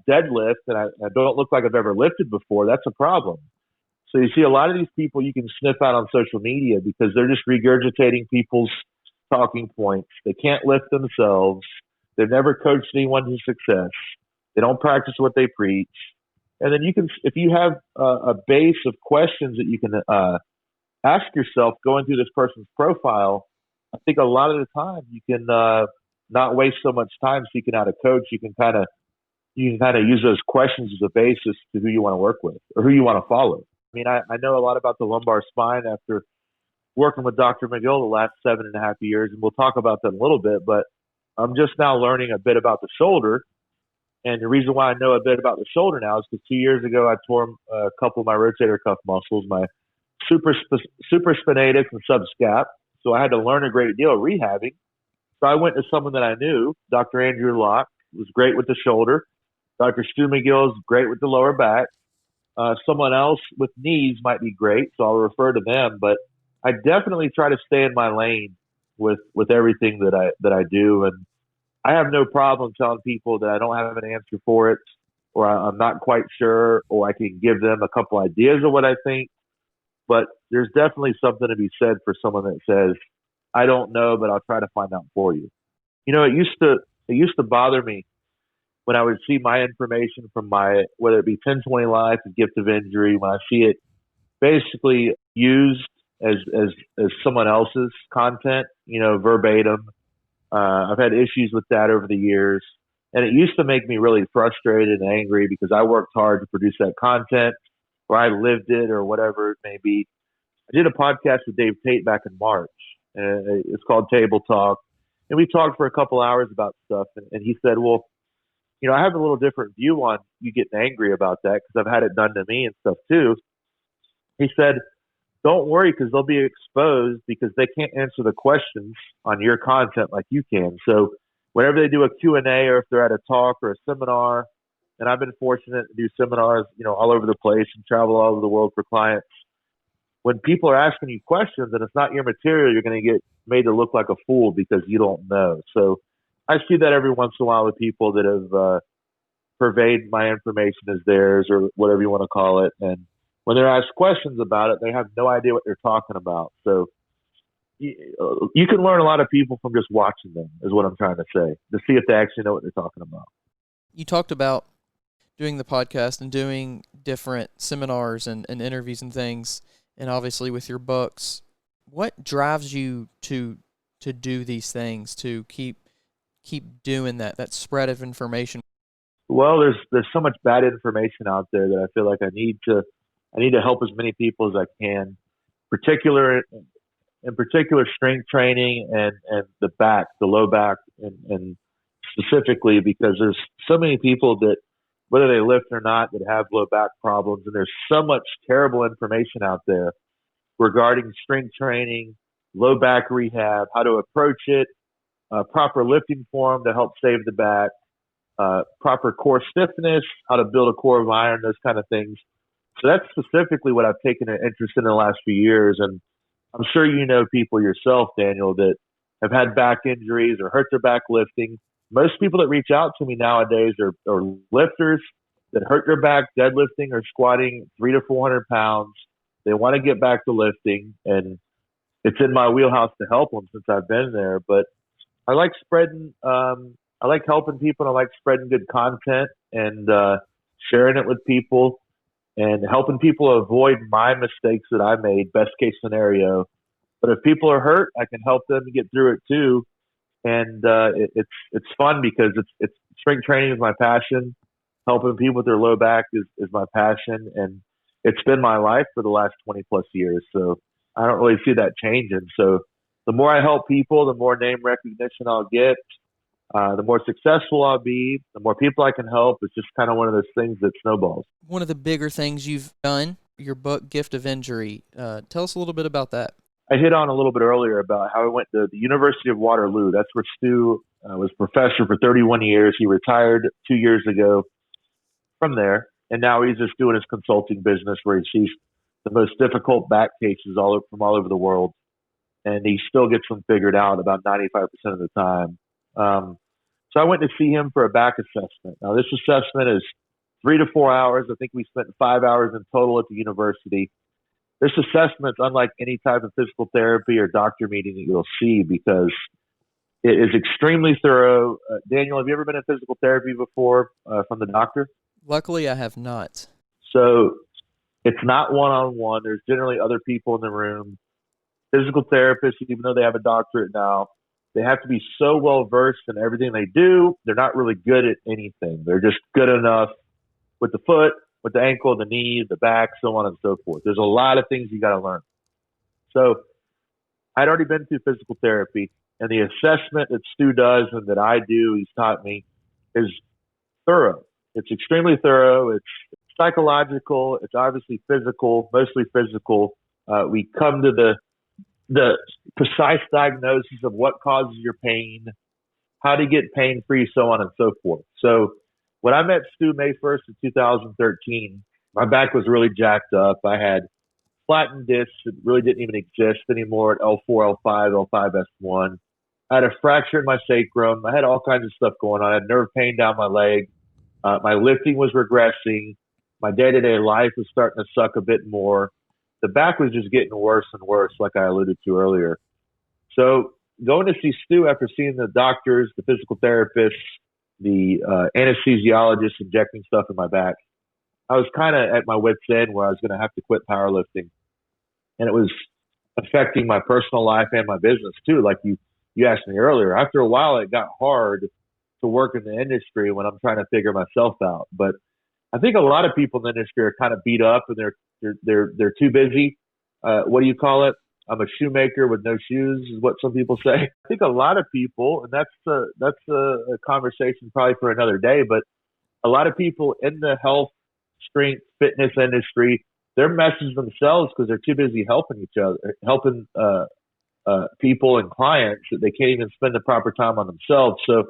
Speaker 2: deadlift and I don't look like I've ever lifted before, that's a problem. So you see a lot of these people you can sniff out on social media because they're just regurgitating people's talking points. They can't lift themselves. They've never coached anyone to success. They don't practice what they preach. And then you can, if you have a base of questions that you can ask yourself going through this person's profile, I think a lot of the time you can not waste so much time seeking out a coach. You can kind of use those questions as a basis to who you want to work with or who you want to follow. I mean, I know a lot about the lumbar spine after working with Dr. McGill the last 7.5 years, and we'll talk about that in a little bit, but I'm just now learning a bit about the shoulder. And the reason why I know a bit about the shoulder now is because 2 years ago I tore a couple of my rotator cuff muscles, my supraspinatus and subscap. So I had to learn a great deal of rehabbing. So I went to someone that I knew, Dr. Andrew Locke, was great with the shoulder. Dr. Stewart Mcgill is great with the lower back. Someone else with knees might be great, so I'll refer to them. But I definitely try to stay in my lane with everything that I do, and I have no problem telling people that I don't have an answer for it, or I'm not quite sure, or I can give them a couple ideas of what I think. But there's definitely something to be said for someone that says, "I don't know, but I'll try to find out for you." You know, it used to bother me when I would see my information from whether it be 1020 Life, a Gift of Injury, when I see it basically used as someone else's content, you know, verbatim. I've had issues with that over the years, and it used to make me really frustrated and angry because I worked hard to produce that content, or I lived it, or whatever it may be. I did a podcast with Dave Tate back in March. It's called Table Talk, and we talked for a couple hours about stuff, and he said, well, you know, I have a little different view on you getting angry about that because I've had it done to me and stuff too. He said, don't worry because they'll be exposed because they can't answer the questions on your content like you can. So whenever they do a Q&A or if they're at a talk or a seminar, and I've been fortunate to do seminars, you know, all over the place and travel all over the world for clients. When people are asking you questions and it's not your material, you're going to get made to look like a fool because you don't know. So I see that every once in a while with people that have pervade my information as theirs or whatever you want to call it. And when they're asked questions about it, they have no idea what they're talking about. So you can learn a lot of people from just watching them is what I'm trying to say, to see if they actually know what they're talking about.
Speaker 1: You talked about doing the podcast and doing different seminars and interviews and things, and obviously with your books. What drives you to do these things, to keep doing that spread of information? Well,
Speaker 2: there's so much bad information out there that I feel like I need to help as many people as I can, in particular strength training and the low back, and specifically because there's so many people that, whether they lift or not, that have low back problems. And there's so much terrible information out there regarding strength training, low back rehab, how to approach it, proper lifting form to help save the back, proper core stiffness, how to build a core of iron, those kind of things. So that's specifically what I've taken an interest in the last few years. And I'm sure you know people yourself, Daniel, that have had back injuries or hurt their back lifting. Most people that reach out to me nowadays are lifters that hurt their back deadlifting or squatting 300 to 400 pounds. They want to get back to lifting, and it's in my wheelhouse to help them since I've been there. But I like I like helping people, and I like spreading good content and sharing it with people and helping people avoid my mistakes that I made, best case scenario. But if people are hurt, I can help them get through it too. And it's fun because it's strength training is my passion. helping people with their low back is my passion, and it's been my life for the last 20 plus years. So I don't really see that changing. So the more I help people, the more name recognition I'll get, the more successful I'll be, the more people I can help. It's just kind of one of those things that snowballs.
Speaker 1: One of the bigger things you've done, your book, Gift of Injury. Tell us a little bit about that.
Speaker 2: I hit on a little bit earlier about how I went to the University of Waterloo. That's where Stu was professor for 31 years. He retired 2 years ago from there, and now he's just doing his consulting business where he sees the most difficult back cases from all over the world, and he still gets them figured out about 95% of the time. So I went to see him for a back assessment. Now, this assessment is 3 to 4 hours. I think we spent 5 hours in total at the university. This assessment's unlike any type of physical therapy or doctor meeting that you'll see because it is extremely thorough. Daniel, have you ever been in physical therapy before from the doctor?
Speaker 1: Luckily, I have not.
Speaker 2: So it's not one-on-one. There's generally other people in the room. Physical therapists, even though they have a doctorate now, they have to be so well-versed in everything they do. They're not really good at anything. They're just good enough with the foot, with the ankle, the knee, the back, so on and so forth. There's a lot of things you got to learn. So I'd already been through physical therapy, and the assessment that Stu does and that I do, he's taught me, is thorough. It's extremely thorough. It's psychological. It's obviously physical, mostly physical. We come to the precise diagnosis of what causes your pain, how to get pain-free, so on and so forth. So when I met Stu May 1st of 2013, my back was really jacked up. I had flattened discs that really didn't even exist anymore at L4, L5, L5S1. I had a fracture in my sacrum. I had all kinds of stuff going on. I had nerve pain down my leg. My lifting was regressing. My day-to-day life was starting to suck a bit more. The back was just getting worse and worse, like I alluded to earlier. So going to see Stu after seeing the doctors, the physical therapists, the anesthesiologist injecting stuff in my back, I was kind of at my wit's end where I was going to have to quit powerlifting. And it was affecting my personal life and my business too. Like you asked me earlier, after a while, it got hard to work in the industry when I'm trying to figure myself out. But I think a lot of people in the industry are kind of beat up and they're too busy. What do you call it? I'm a shoemaker with no shoes is what some people say. I think a lot of people, and that's a conversation probably for another day, but a lot of people in the health, strength, fitness industry, they're messes themselves because they're too busy helping each other, helping people and clients that they can't even spend the proper time on themselves. So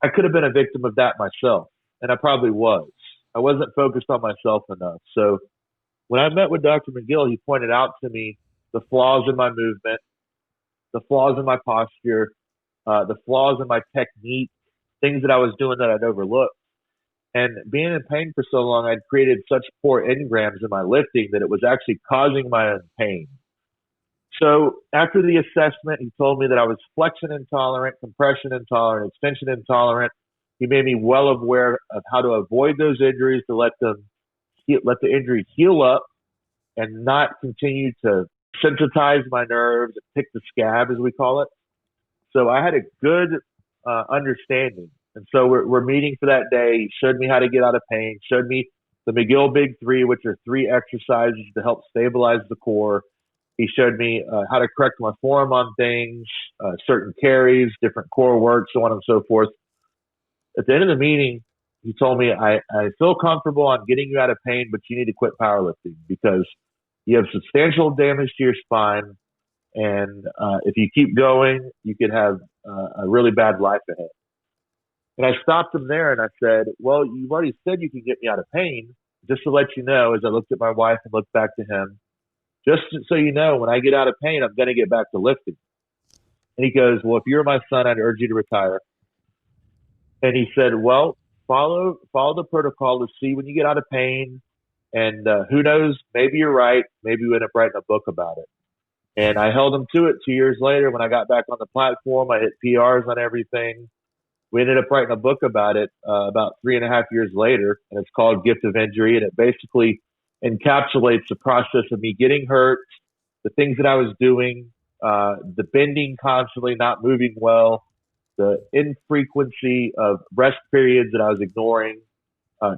Speaker 2: I could have been a victim of that myself, and I probably was. I wasn't focused on myself enough. So when I met with Dr. Mcgill, he pointed out to me the flaws in my movement, the flaws in my posture, the flaws in my technique, things that I was doing that I'd overlooked. And being in pain for so long, I'd created such poor engrams in my lifting that it was actually causing my own pain. So after the assessment, he told me that I was flexion intolerant, compression intolerant, extension intolerant. He made me well aware of how to avoid those injuries, to let the injury heal up and not continue to sensitize my nerves and pick the scab, as we call it. So I had a good understanding. And so we're meeting for that day. He showed me how to get out of pain, showed me the McGill Big Three, which are 3 exercises to help stabilize the core. He showed me how to correct my form on things, certain carries, different core work, so on and so forth. At the end of the meeting, he told me, I feel comfortable on getting you out of pain, but you need to quit powerlifting because you have substantial damage to your spine. And if you keep going, you could have a really bad life ahead. And I stopped him there and I said, well, you've already said you can get me out of pain. Just to let you know, as I looked at my wife and looked back to him, just so you know, when I get out of pain, I'm going to get back to lifting. And he goes, well, if you're my son, I'd urge you to retire. And he said, well, follow the protocol to see when you get out of pain. And who knows, maybe you're right. Maybe we end up writing a book about it. And I held him to it 2 years later. When I got back on the platform, I hit PRs on everything. We ended up writing a book about it about 3.5 years later, and it's called Gift of Injury. And it basically encapsulates the process of me getting hurt, the things that I was doing, the bending constantly, not moving well, the infrequency of rest periods that I was ignoring,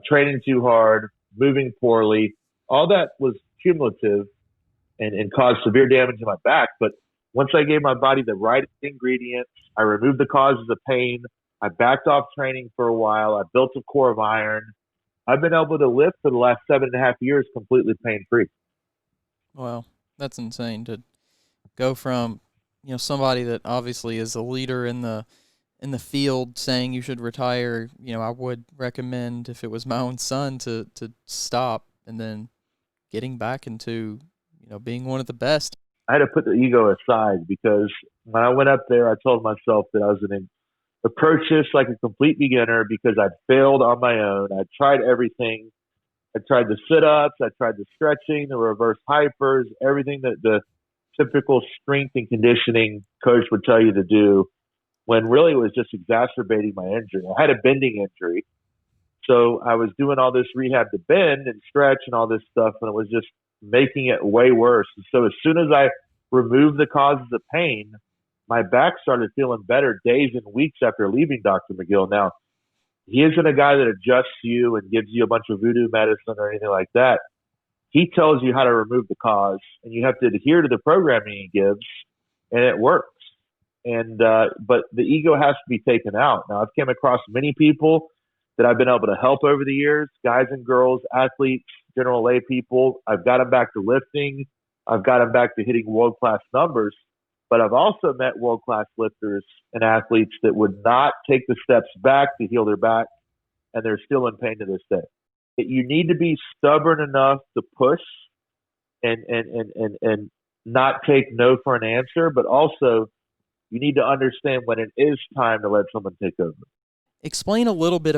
Speaker 2: training too hard, moving poorly. All that was cumulative and caused severe damage to my back. But once I gave my body the right ingredients, I removed the causes of pain. I backed off training for a while. I built a core of iron. I've been able to lift for the last 7.5 years completely pain free.
Speaker 1: Wow, that's insane to go from, somebody that obviously is a leader in the field saying you should retire. I would recommend, if it was my own son, to stop, and then getting back into, being one of the best.
Speaker 2: I had to put the ego aside, because when I went up there, I told myself that I was going to approach this like a complete beginner, because I'd failed on my own. I'd tried everything. I tried the sit-ups. I tried the stretching, the reverse hypers, everything that the typical strength and conditioning coach would tell you to do, when really it was just exacerbating my injury. I had a bending injury. So I was doing all this rehab to bend and stretch and all this stuff, and it was just making it way worse. And so as soon as I removed the causes of pain, my back started feeling better days and weeks after leaving Dr. Mcgill. Now, he isn't a guy that adjusts you and gives you a bunch of voodoo medicine or anything like that. He tells you how to remove the cause, and you have to adhere to the programming he gives, and it works. And but the ego has to be taken out. Now, I've came across many people that I've been able to help over the years, guys and girls, athletes, general lay people. I've got them back to lifting. I've got them back to hitting world-class numbers. But I've also met world-class lifters and athletes that would not take the steps back to heal their back, and they're still in pain to this day. You need to be stubborn enough to push and not take no for an answer, but also you need to understand when it is time to let someone take over.
Speaker 1: Explain a little bit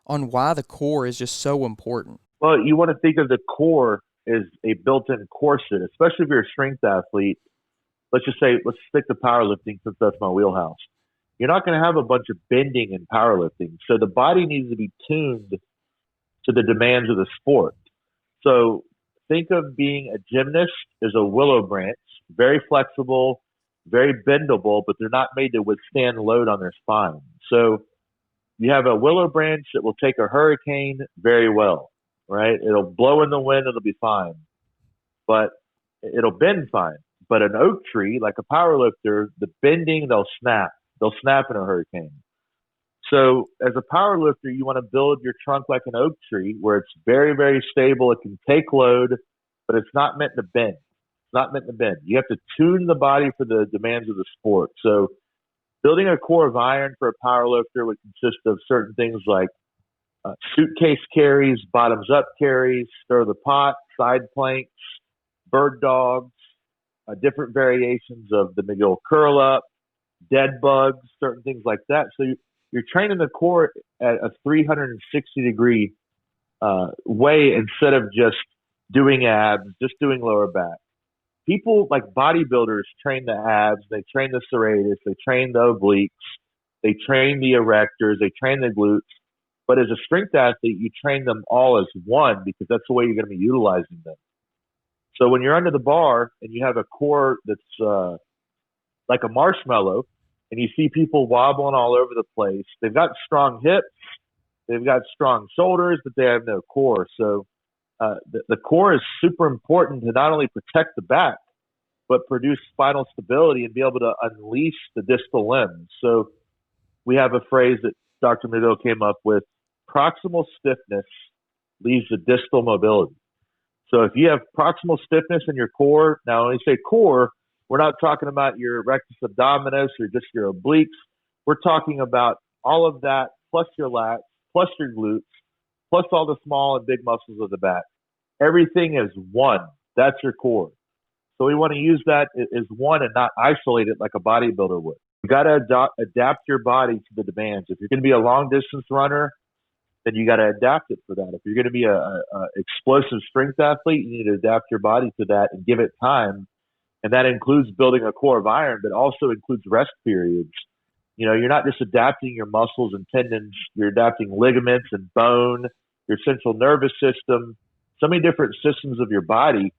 Speaker 1: on why the core is just so important.
Speaker 2: Well, you want to think of the core as a built-in corset, especially if you're a strength athlete. Let's stick to powerlifting, since that's my wheelhouse. You're not going to have a bunch of bending in powerlifting. So the body needs to be tuned to the demands of the sport. So think of being a gymnast as a willow branch, very flexible, very bendable, but they're not made to withstand load on their spine. So you have a willow branch that will take a hurricane very well, right? It'll blow in the wind, it'll be fine, but it'll bend fine. But an oak tree, like a power lifter, the bending, they'll snap. They'll snap in a hurricane. So as a power lifter, you want to build your trunk like an oak tree, where it's very, very stable. It can take load, but it's not meant to bend. It's not meant to bend. You have to tune the body for the demands of the sport. So building a core of iron for a power lifter would consist of certain things like suitcase carries, bottoms up carries, stir the pot, side planks, bird dogs, different variations of the Mcgill curl up, dead bugs, certain things like that. So you're training the core at a 360 degree way, instead of just doing abs, just doing lower back. People like bodybuilders train the abs, they train the serratus, they train the obliques, they train the erectors, they train the glutes. But as a strength athlete, you train them all as one, because that's the way you're going to be utilizing them. So when you're under the bar and you have a core that's like a marshmallow, and you see people wobbling all over the place, they've got strong hips, they've got strong shoulders, but they have no core. So the core is super important to not only protect the back, but produce spinal stability and be able to unleash the distal limbs. So we have a phrase that Dr. Mcgill came up with: proximal stiffness leads to distal mobility. So if you have proximal stiffness in your core, now when we say core, we're not talking about your rectus abdominis or just your obliques. We're talking about all of that, plus your lats, plus your glutes, plus all the small and big muscles of the back. Everything is one. That's your core. So we want to use that as one and not isolate it like a bodybuilder would. You got to adapt your body to the demands. If you're going to be a long distance runner, then you got to adapt it for that. If you're going to be a explosive strength athlete, you need to adapt your body to that and give it time. And that includes building a core of iron, but also includes rest periods. You know, you're not just adapting your muscles and tendons, you're adapting ligaments and bone, your central nervous system, so many different systems of your body,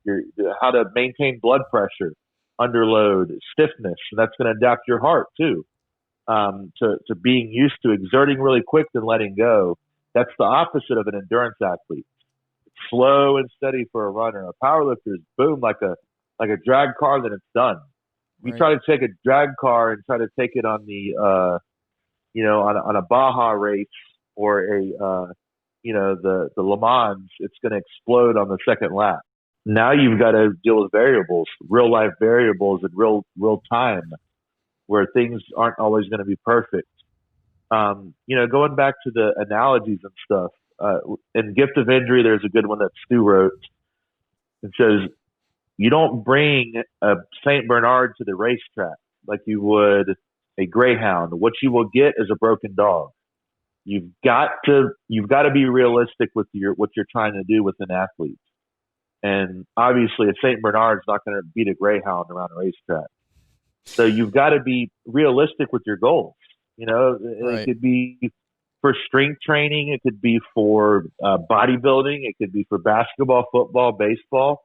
Speaker 2: how to maintain blood pressure, under load, stiffness, and that's going to adapt your heart too, to being used to exerting really quick and letting go. That's the opposite of an endurance athlete. It's slow and steady for a runner. A powerlifter is boom, like a drag car, then it's done. You
Speaker 1: Right.
Speaker 2: try to take a drag car and try to take it on the on a Baja race or the Le Mans, it's going to explode on the second lap. Now you've got to deal with variables, real life variables in real time, where things aren't always going to be perfect. Going back to the analogies and stuff, in Gift of Injury, there's a good one that Stu wrote. It says, you don't bring a St. Bernard to the racetrack like you would a greyhound. What you will get is a broken dog. You've got to be realistic with what you're trying to do with an athlete. And obviously a St. Bernard's not going to beat a greyhound around a racetrack. So you've got to be realistic with your goals.
Speaker 1: Right.
Speaker 2: It could be for strength training. It could be for bodybuilding. It could be for basketball, football, baseball.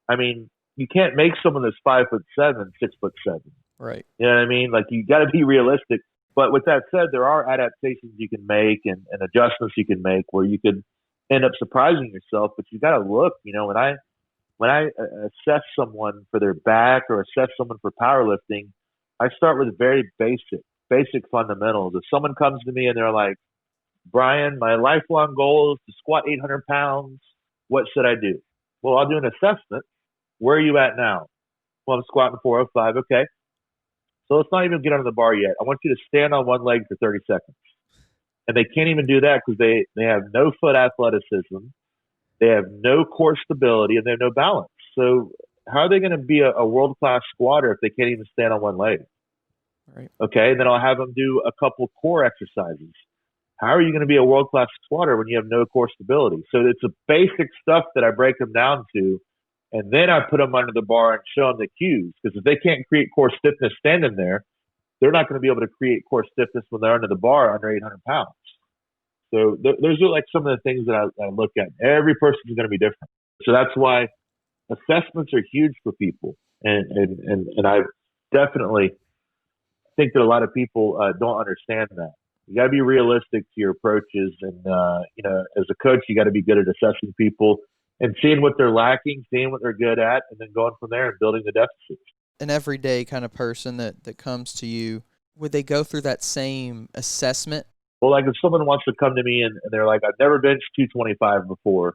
Speaker 2: I mean, you can't make someone that's 5'7", 6'7".
Speaker 1: Right.
Speaker 2: You know what I mean? Like, you got to be realistic. But with that said, there are adaptations you can make and adjustments you can make where you could end up surprising yourself. But you got to look. When I assess someone for their back or assess someone for powerlifting, I start with very basic fundamentals. If someone comes to me and they're like, Brian, my lifelong goal is to squat 800 pounds. What should I do? Well, I'll do an assessment. Where are you at now? Well, I'm squatting 405. Okay. So let's not even get under the bar yet. I want you to stand on one leg for 30 seconds. And they can't even do that because they have no foot athleticism. They have no core stability and they have no balance. So how are they going to be a world-class squatter if they can't even stand on one leg?
Speaker 1: Right.
Speaker 2: Okay. And then I'll have them do a couple core exercises. How are you going to be a world-class squatter when you have no core stability? So it's a basic stuff that I break them down to. And then I put them under the bar and show them the cues. Because if they can't create core stiffness standing there, they're not going to be able to create core stiffness when they're under the bar under 800 pounds. So those are like some of the things that I look at. Every person is going to be different. So that's why assessments are huge for people. And I definitely think that a lot of people don't understand that. You got to be realistic to your approaches. And, as a coach, you got to be good at assessing people and seeing what they're lacking, seeing what they're good at, and then going from there and building the deficits.
Speaker 1: An everyday kind of person that comes to you, would they go through that same assessment?
Speaker 2: Well, like if someone wants to come to me and they're like, I've never benched 225 before,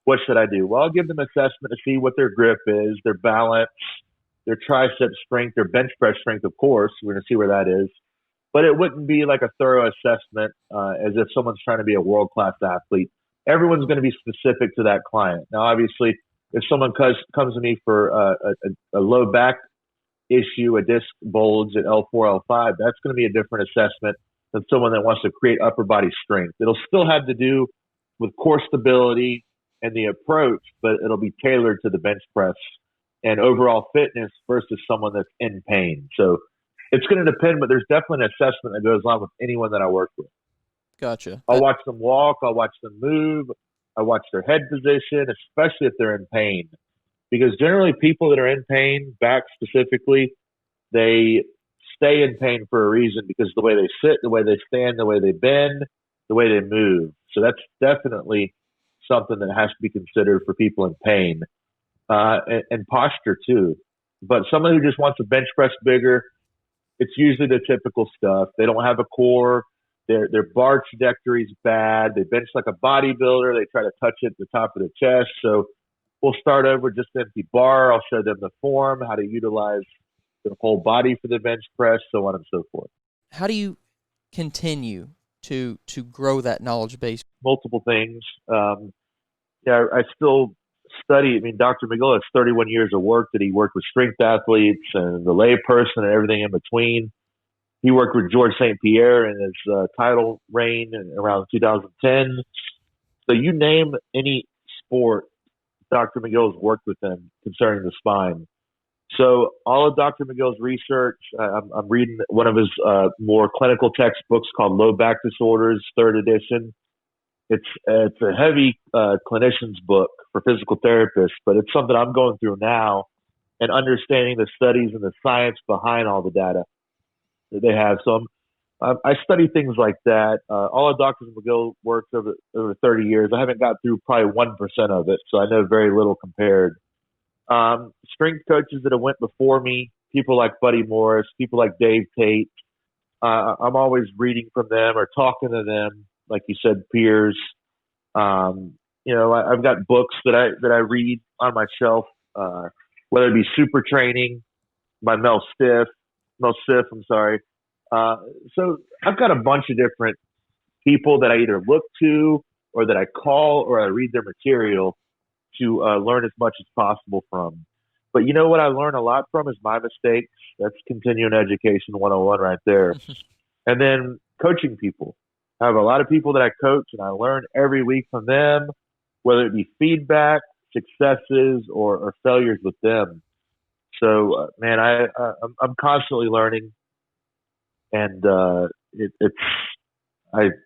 Speaker 2: what should I do? Well, I'll give them an assessment to see what their grip is, their balance, their tricep strength, their bench press strength, of course. We're going to see where that is. But it wouldn't be like a thorough assessment as if someone's trying to be a world-class athlete. Everyone's going to be specific to that client. Now, obviously, if someone comes to me for a low back issue, a disc bulge at L4, L5, that's going to be a different assessment than someone that wants to create upper body strength. It'll still have to do with core stability and the approach, but it'll be tailored to the bench press and overall fitness versus someone that's in pain. So it's going to depend, but there's definitely an assessment that goes on with anyone that I work with.
Speaker 1: Gotcha.
Speaker 2: I'll watch them walk. I'll watch them move. I watch their head position, especially if they're in pain. Because generally people that are in pain, back specifically, they stay in pain for a reason because the way they sit, the way they stand, the way they bend, the way they move. So that's definitely something that has to be considered for people in pain. And posture too. But someone who just wants to bench press bigger, it's usually the typical stuff. They don't have a core. Their bar trajectory is bad. They bench like a bodybuilder. They try to touch it at the top of the chest. So we'll start over just an empty bar. I'll show them the form, how to utilize their whole body for the bench press, so on and so forth.
Speaker 1: How do you continue to grow that knowledge base?
Speaker 2: Multiple things. I still study. I mean, Dr. Mcgill has 31 years of work that he worked with strength athletes and the lay person and everything in between. He worked with George St. Pierre in his title reign around 2010. So you name any sport, Dr. McGill has worked with them concerning the spine. So all of Dr. McGill's research, I'm reading one of his more clinical textbooks called Low Back Disorders, 3rd edition. It's a heavy clinician's book for physical therapists, but it's something I'm going through now and understanding the studies and the science behind all the data that they have. So I study things like that. All of Dr. McGill works over 30 years. I haven't got through probably 1% of it, so I know very little compared. Strength coaches that have went before me, people like Buddy Morris, people like Dave Tate. I'm always reading from them or talking to them, like you said, peers. I've got books that I read on my shelf, whether it be Super Training by Mel Siff. I'm sorry. So I've got a bunch of different people that I either look to or that I call or I read their material to learn as much as possible from. But you know what I learn a lot from is my mistakes. That's continuing education 101 right there. And then coaching people. I have a lot of people that I coach and I learn every week from them, whether it be feedback, successes, or failures with them. So, man, I'm constantly learning, and I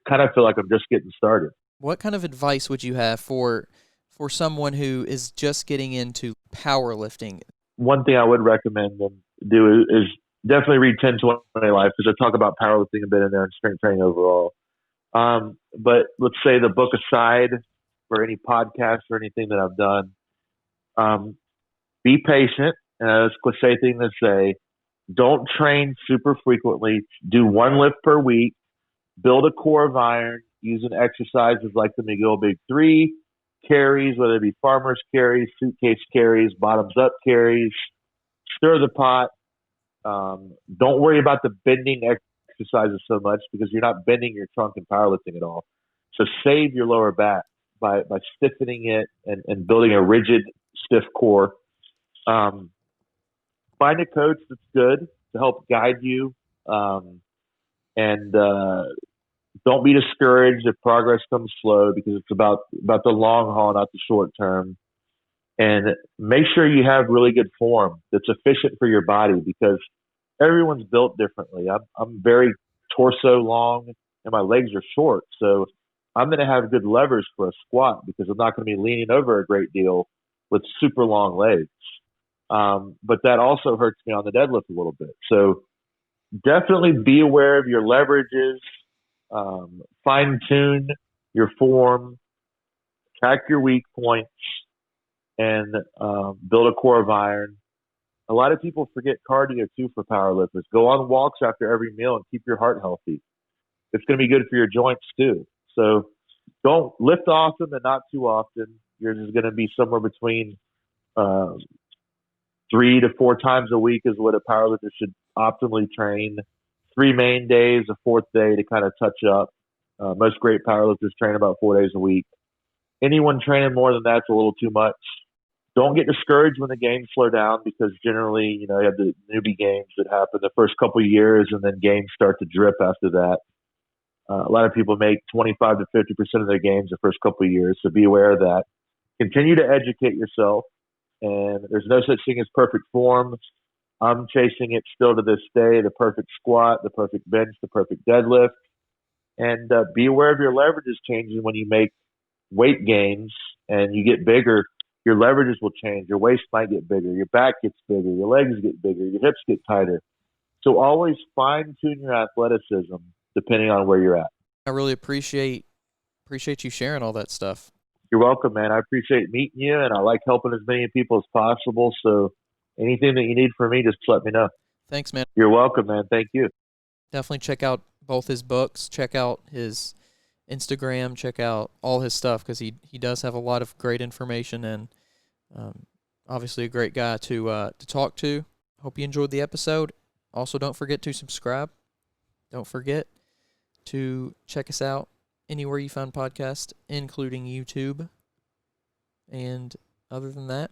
Speaker 2: kind of feel like I'm just getting started.
Speaker 1: What kind of advice would you have for someone who is just getting into powerlifting?
Speaker 2: One thing I would recommend them do is definitely read 10/20 Life, because I talk about powerlifting a bit in there and strength training overall. But let's say the book aside, for any podcast or anything that I've done, be patient. It's a cliche thing to say. Don't train super frequently. Do one lift per week. Build a core of iron using exercises like the McGill Big Three, carries, whether it be farmer's carries, suitcase carries, bottoms up carries. Stir the pot. Don't worry about the bending exercises so much, because you're not bending your trunk in powerlifting at all. So save your lower back by stiffening it and building a rigid, stiff core. Find a coach that's good to help guide you. And don't be discouraged if progress comes slow, because it's about the long haul, not the short term. And make sure you have really good form that's efficient for your body, because everyone's built differently. I'm very torso long and my legs are short. So I'm going to have good levers for a squat, because I'm not going to be leaning over a great deal with super long legs. But that also hurts me on the deadlift a little bit. So definitely be aware of your leverages, fine tune your form, track your weak points, and build a core of iron. A lot of people forget cardio too for powerlifters. Go on walks after every meal and keep your heart healthy. It's going to be good for your joints too. So don't lift often and not too often. Yours is going to be somewhere between 3 to 4 times a week is what a powerlifter should optimally train. 3 main days, a 4th day to kind of touch up. Most great powerlifters train about 4 days a week. Anyone training more than that's a little too much. Don't get discouraged when the games slow down, because generally, you have the newbie games that happen the first couple of years, and then games start to drip after that. A lot of people make 25 to 50% of their games the first couple of years, so be aware of that. Continue to educate yourself, and there's no such thing as perfect form. I'm chasing it still to this day, the perfect squat, the perfect bench, the perfect deadlift. And be aware of your leverages changing when you make weight gains and you get bigger. Your leverages will change. Your waist might get bigger. Your back gets bigger. Your legs get bigger. Your hips get tighter. So always fine tune your athleticism depending on where you're at.
Speaker 1: I really appreciate you sharing all that stuff.
Speaker 2: You're welcome, man. I appreciate meeting you, and I like helping as many people as possible. So anything that you need from me, just let me know.
Speaker 1: Thanks, man.
Speaker 2: You're welcome, man. Thank you.
Speaker 1: Definitely check out both his books. Check out his Instagram. Check out all his stuff, because he does have a lot of great information, and obviously a great guy to talk to. Hope you enjoyed the episode. Also, don't forget to subscribe. Don't forget to check us out anywhere you find podcasts, including YouTube. And other than that,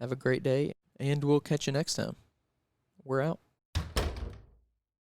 Speaker 1: have a great day, and we'll catch you next time. We're out.